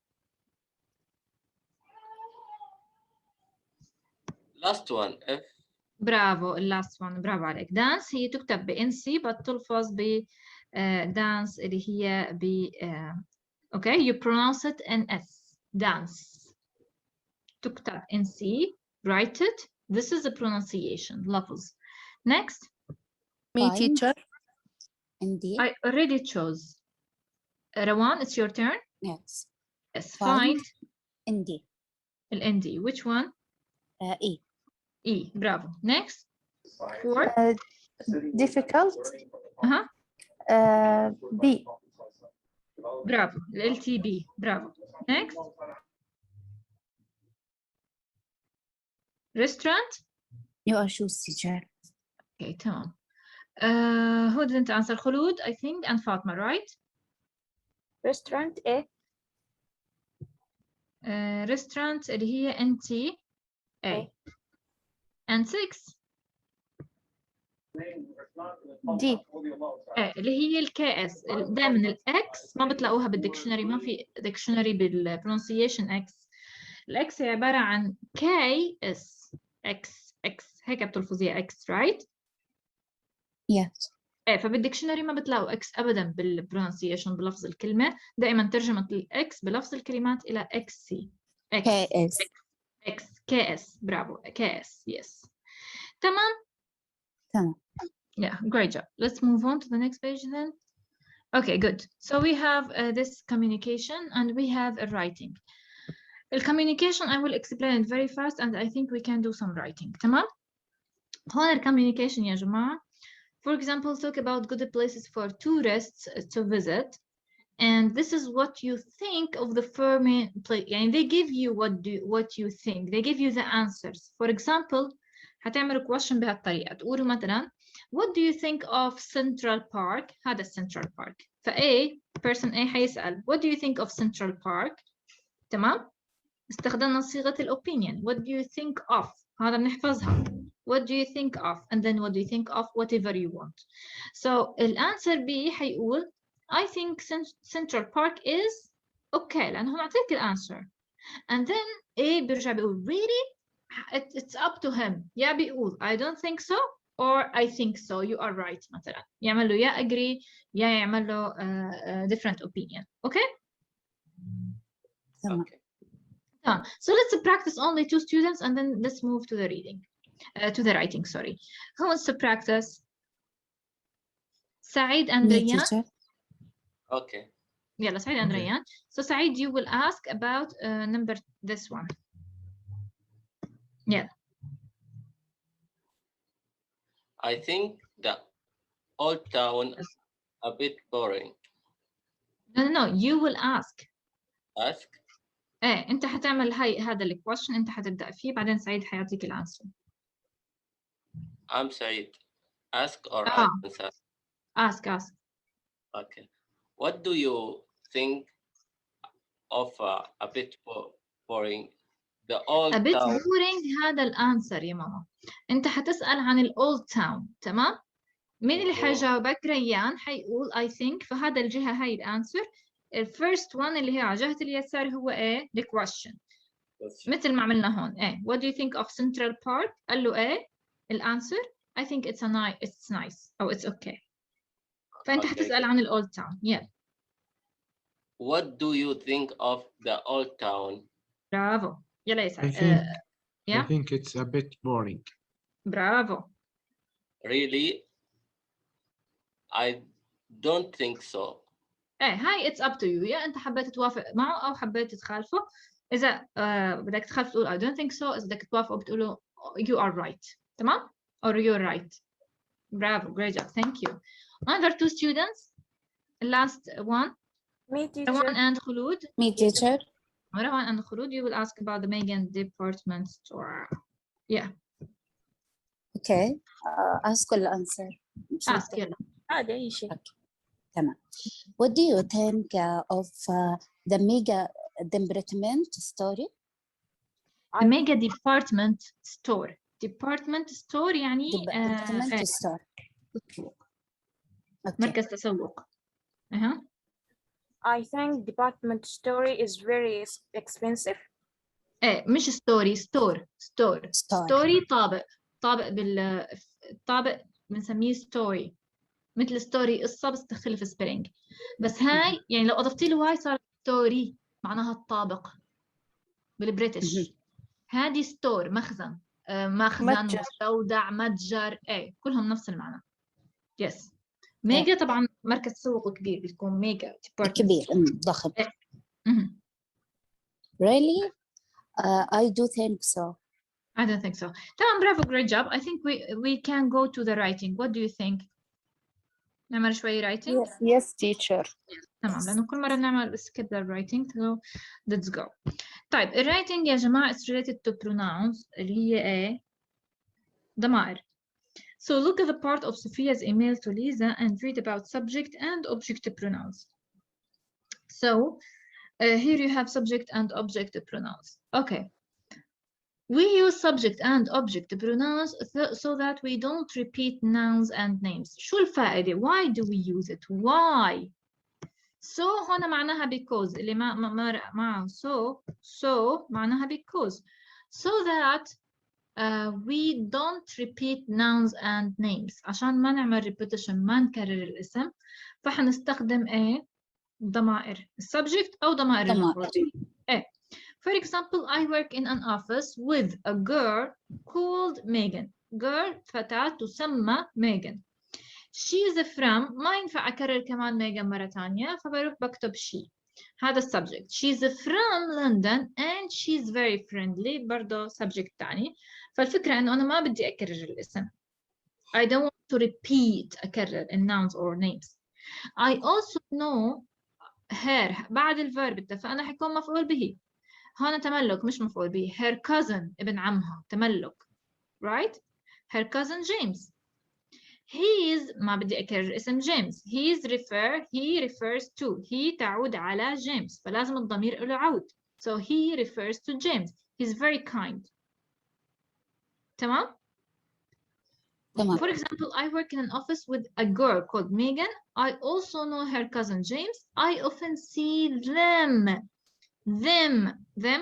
Last one. F. برافو, last one. برافو عليك. dance هي تكتب ب NC but تلفظ ب dance اللي هي ب okay, you pronounce it in S. Dance. تكتب NC, write it. This is the pronunciation. لفظ. Next. Me, teacher. Indeed. I already chose. Rawan, it's your turn. Yes. Yes. Find. Indeed. ND. Which one? E. E. Bravo. Next. Four. Difficult. B. Bravo. LTB. Bravo. Next. Restaurant. You are choose, teacher. Okay, تمام. who didn't answer? خلود I think and Fatma, right? Restaurant A. Restaurant اللي هي NT A. And 6 D. اللي هي الكي اس. دائما الاكس ما بتلاقوها بالديكشنري، ما في ديكشنري بالبرونسيشن اكس. الاكس هي عباره عن كي اس اكس اكس، هيك بتلفظيها اكس رايت؟ Yes. فبالديكشنري ما بتلاقوا اكس ابدا بالبرونسيشن بلفظ الكلمه، دائما ترجمه الاكس بلفظ الكلمات الى اكس سي. KS. اكس كي اس، برافو كي اس. يس تمام. تمام. Yeah, great job. Let's move on to the next page then. Okay, good. So we have this communication and we have a writing. The communication I will explain it very fast and I think we can do some writing. تمام؟ هون communication يا جماعة. For example, talk about good places for tourists to visit. And this is what you think of the firm place. يعني they give you what you think. They give you the answers. For example, هتعملوا question بهالطريقة. تقولوا مثلا What do you think of Central Park? هذا Central Park. فA person A حيسأل What do you think of Central Park? تمام؟ استخدمنا صيغة الopinion. What do you think of? هذا بنحفظها. What do you think of? And then what do you think of whatever you want. So الانسر B حيقول I think Central Park is okay لأنه معطيك الانسر. And then A بيرجع بيقول really? It's up to him. يا بيقول I don't think so or I think so. You are right مثلا. يعمل له يا agree يا يعمل له different opinion. Okay? Okay. So let's practice only 2 students and then let's move to the reading. To the writing, sorry. Who wants to practice? Saeed and Rayan? Okay. Yeah, Saeed and Rayan. So Saeed, you will ask about number this one. Yeah. I think the old town a bit boring. No, you will ask. Ask? انت حتعمل هذا الكويشن، انت حتبدأ فيه بعدين سعيد حيعطيك الانسر. I'm Said. Ask or answer? Ask. Okay. What do you think of a bit boring? The old a bit town. boring هذا الانسر يا ماما. انت حتسأل عن الاولد تاون، تمام؟ مين اللي حيجاوبك؟ ريان حيقول I think، فهذا الجهة هاي الانسر. الفيرست one اللي هي على جهة اليسار هو ايه؟ the question. مثل ما عملنا هون. ايه what do you think of Central Park؟ قال له ايه؟ الانسر I think it's nice أو it's okay. فأنت حتسأل عن الأولد تاون. Yeah. What do you think of the old town? برافو. يلا يسأل. I think it's a bit boring. برافو. Really? I don't think so. هاي it's up to you. يا أنت حبيت توافق معه أو حبيت تخالفه. إذا بدك تخالف تقول I don't think so. إذا بدك توافق بتقوله you are right. تمام؟ or you're right. Bravo. Great job. Thank you. Other 2 students. Last one. Me, teacher. Marwan and Khulud. Me, teacher. Marwan and Khulud, you will ask about the Megan department store. Yeah. Okay. Ask the answer. Ask يلا. عادي أي شيء. تمام. What do you think of the mega department store? The mega department store. Department store يعني department store. مركز تسوق. I think department store is very expensive. مش ستوري ستور ستوري طابق الطابق بنسميه ستوري، مثل ستوري قصة بس تختلف سبيلينج. بس هاي يعني لو اضفتي له هاي صار ستوري معناها الطابق بالبريتش. هذه ستور مخزن مستودع متجر كلهم نفس المعنى. يس ميجا طبعا مركز تسوق كبير بيكون ميجا كبير ضخم. Really? I do think so. I don't think so. تمام برافو. Great job. I think we can go to the writing. What do you think? نعمل شوي writing? Yes, teacher. تمام لأنه كل مرة نعمل skip the writing. So let's go. طيب الwriting يا جماعة is related to pronouns اللي هي ضمائر. So look at the part of Sophia's email to Lisa and read about subject and object pronouns. So here you have subject and object pronouns. Okay. We use subject and object pronouns so that we don't repeat nouns and names. شو الفائدة? Why do we use it? Why? So هنا معناها because اللي معه so معناها because so that we don't repeat nouns and names عشان ما نعمل repetition ما نكرر الاسم فحنستخدم ايه ضمائر السبجكت او ضمائر المفعول به. ايه For example, I work in an office with a girl called Megan. Girl فتاة تسمى Megan. She's from ما ينفع أكرر كمان ميغان مرة تانية فبروح بكتب she. هذا السبجكت. She's from London and she's very friendly برضو subject تاني. فالفكرة إنه أنا ما بدي أكرر الاسم. I don't want to repeat أكرر in nouns or names. I also know her بعد الفيرب اتفقنا حيكون مفعول به. هنا تملك مش مفعول به. Her cousin ابن عمها تملك. Right? Her cousin James. His ما بدي أكرر اسم جيمس. he refers to. he تعود على جيمس فلازم الضمير له عود. So he refers to James. He's very kind. تمام؟ تمام. For example, I work in an office with a girl called Megan. I also know her cousin James. I often see them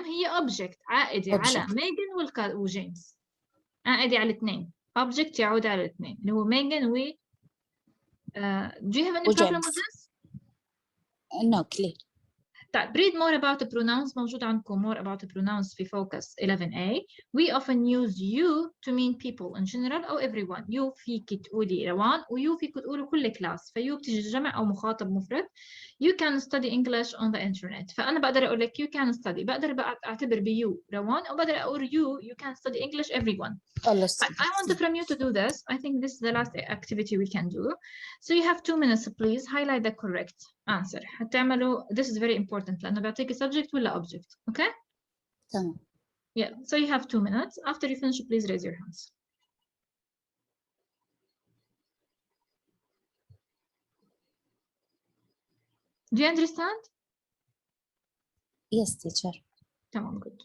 هي object عائدة على ميغان وجيمس. عائدة على الاثنين. Object يعود على الاثنين اللي هو ميغان و do you have any problem with this? No, clear. طيب read more about the pronouns موجود عندكم more about the pronouns في focus 11a. We often use you to mean people in general أو everyone. you فيك تقولي روان ويو فيك تقولوا كل كلاس فيو بتيجي جمع أو مخاطب مفرد. You can study English on the internet فأنا بقدر أقول لك you can study بقدر أعتبر بيو روان أو بقدر أقول you can study English everyone. I want from you to do this. I think this is the last activity we can do. So you have 2 minutes please highlight the correct answer. هتعملوا this is very important لأنه بيعطيكي subject ولا object. Okay? تمام. Yeah. So you have 2 minutes. After you finish, please raise your hands. Do you understand? Yes, teacher. تمام good.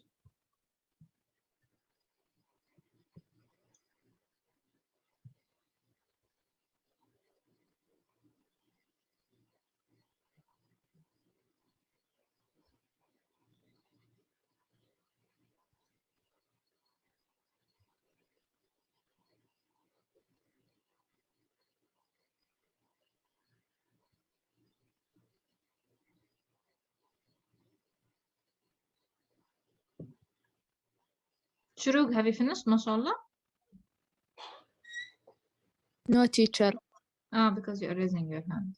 Shuruk, have you finished? MashaAllah. No, teacher. Ah, because you are raising your hand.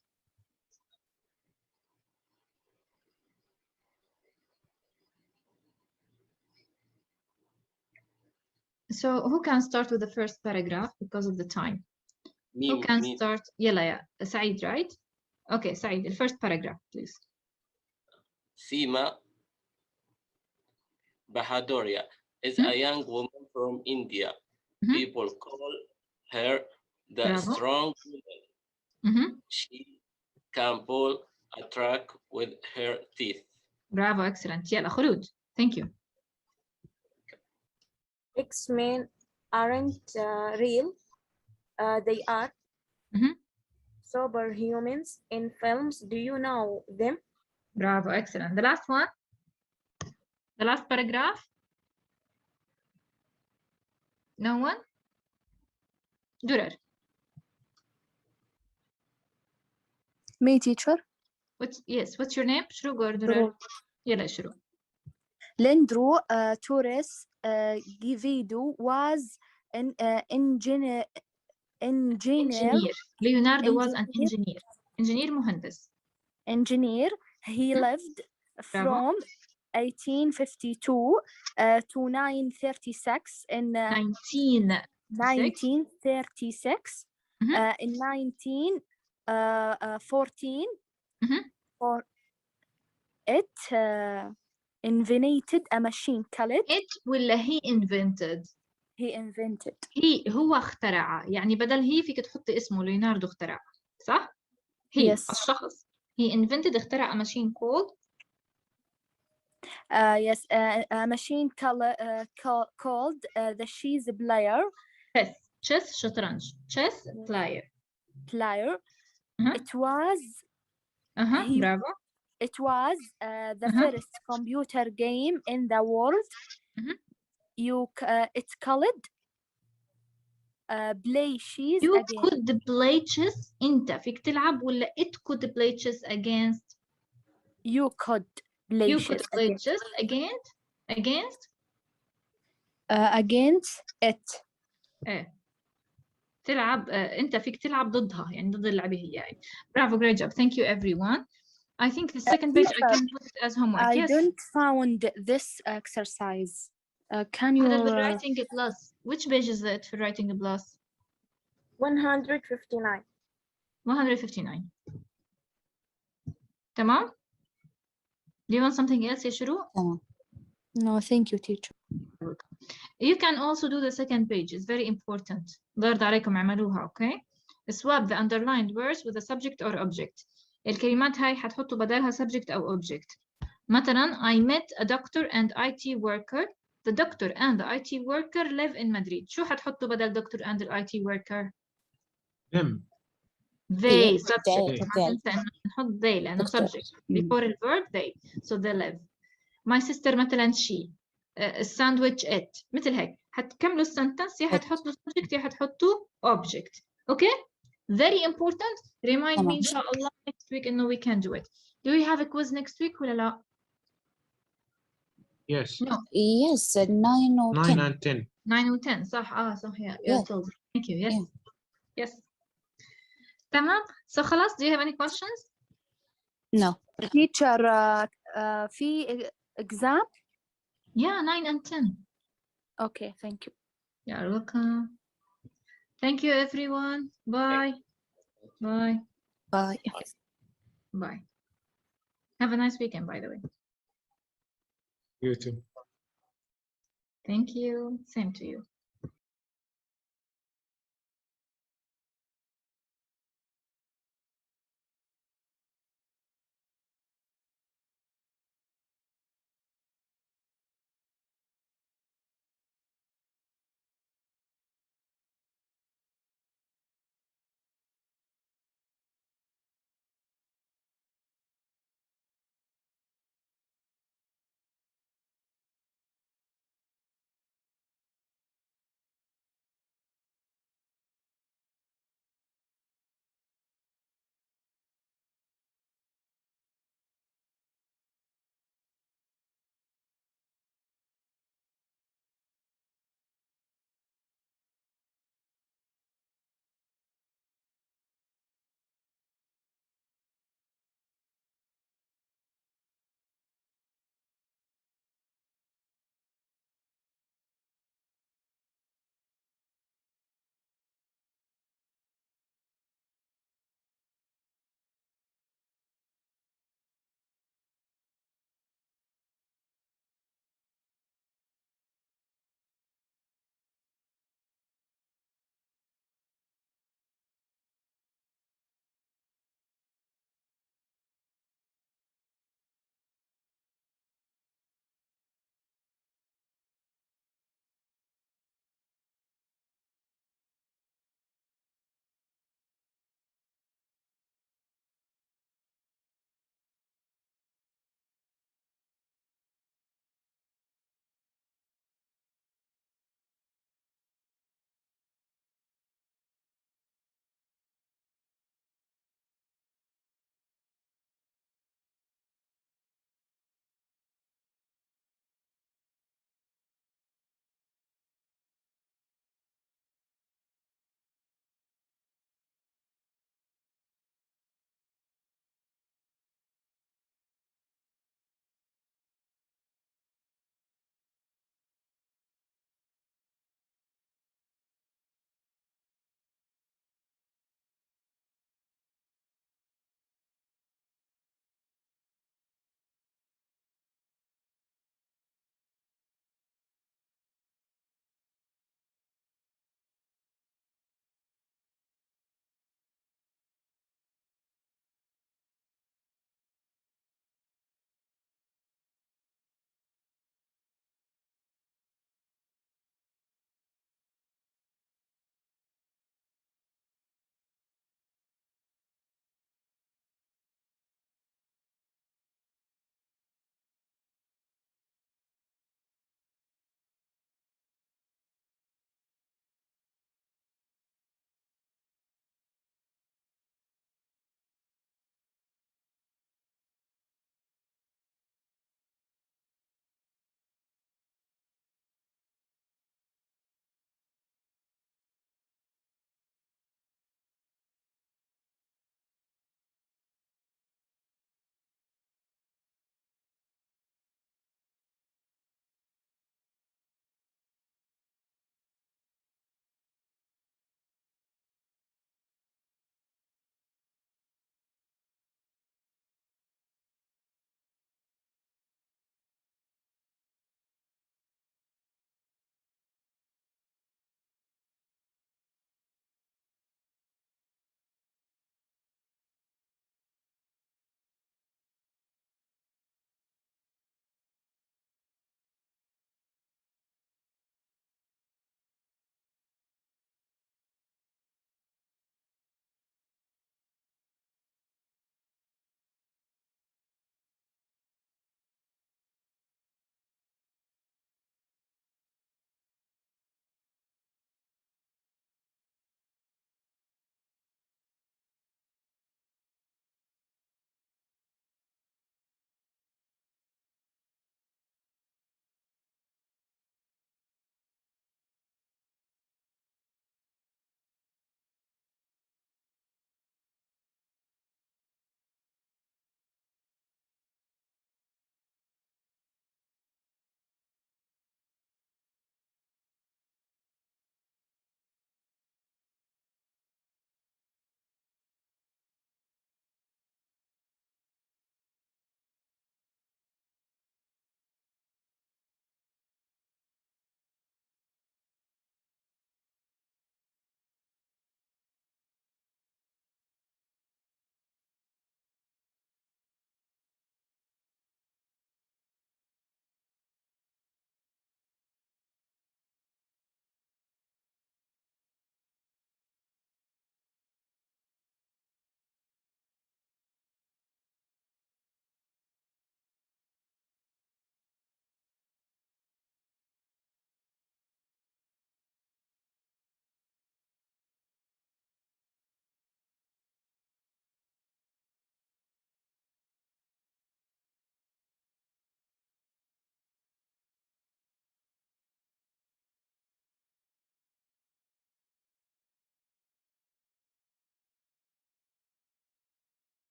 So who can start with the first paragraph because of the time? Who can start? يلا يا Saeed, right? Okay, Saeed, the first paragraph, please. Seema Bahaduria is a young woman from India. People call her the strong woman. She can pull a truck with her teeth. Bravo, excellent. يلا خلود. Thank you. X-Men aren't real. They are superhumans in films. Do you know them? Bravo, excellent. The last one. The last paragraph. No one? Durar. Me, teacher. What's your name? Shruq or Durar? يلا Shruq. Lendro Torres Givido was an engineer. Leonardo was an engineer. Engineer مهندس. Engineer. He lived from 1852 to 1936 in 1936 in 1914 for it invented a machine called it ولا he invented He invented. هو اخترع، يعني بدل هي فيك تحطي اسمه ليوناردو اخترع، صح؟ هي Yes. الشخص. He invented اخترع a machine called Yes, a machine called the chess player. chess شطرنج. chess player. It was. برافو. It was the first computer game in the world. It's called play chess You again. could play chess. أنت فيك تلعب ولا it could play chess against? You could play You chess could play again. chess against against it. تلعب أنت فيك تلعب ضدها، يعني ضد اللعبة هي يعني. Bravo, great job. Thank you everyone. I think the second page I can put it as homework. I Yes. don't found this exercise. Can you? هذا writing plus. Which page is it for writing plus? 159. 159. تمام؟ Do you want something else يا شروق؟ No, thank you, teacher. You can also do the second page. It's very important. برضه عليكم اعملوها. Okay? Swap the underlined words with a subject or object. الكلمات هاي حتحطوا بدلها subject أو object. مثلا I met a doctor and IT worker. The doctor and the IT worker live in Madrid. شو حتحطوا بدل doctor and the IT worker؟ them. They subject. they. ما تنسى إنه نحط they لأنه subject. Before the verb they. So they live. My sister مثلا she. الساندويتش it. مثل هيك. حتكملوا السنتنس يا حتحطوا subject يا حتحطوا object. Okay? Very important. Remind me إن شاء الله next week إنه we can do it. Do we have a quiz next week ولا لا؟ Yes. No. Yes, 9 or 10. 9 and 10. 9 و 10 صح صح yeah. Yeah. Told. Thank you. Yes. Yeah. Yes. تمام. So خلاص. Do you have any questions? No. Teacher, في exam? Yeah, 9 and 10. Okay, thank you. You're welcome. Thank you, everyone. Bye. Bye. Bye. Bye. Have a nice weekend, by the way. You too. Thank you. Same to you.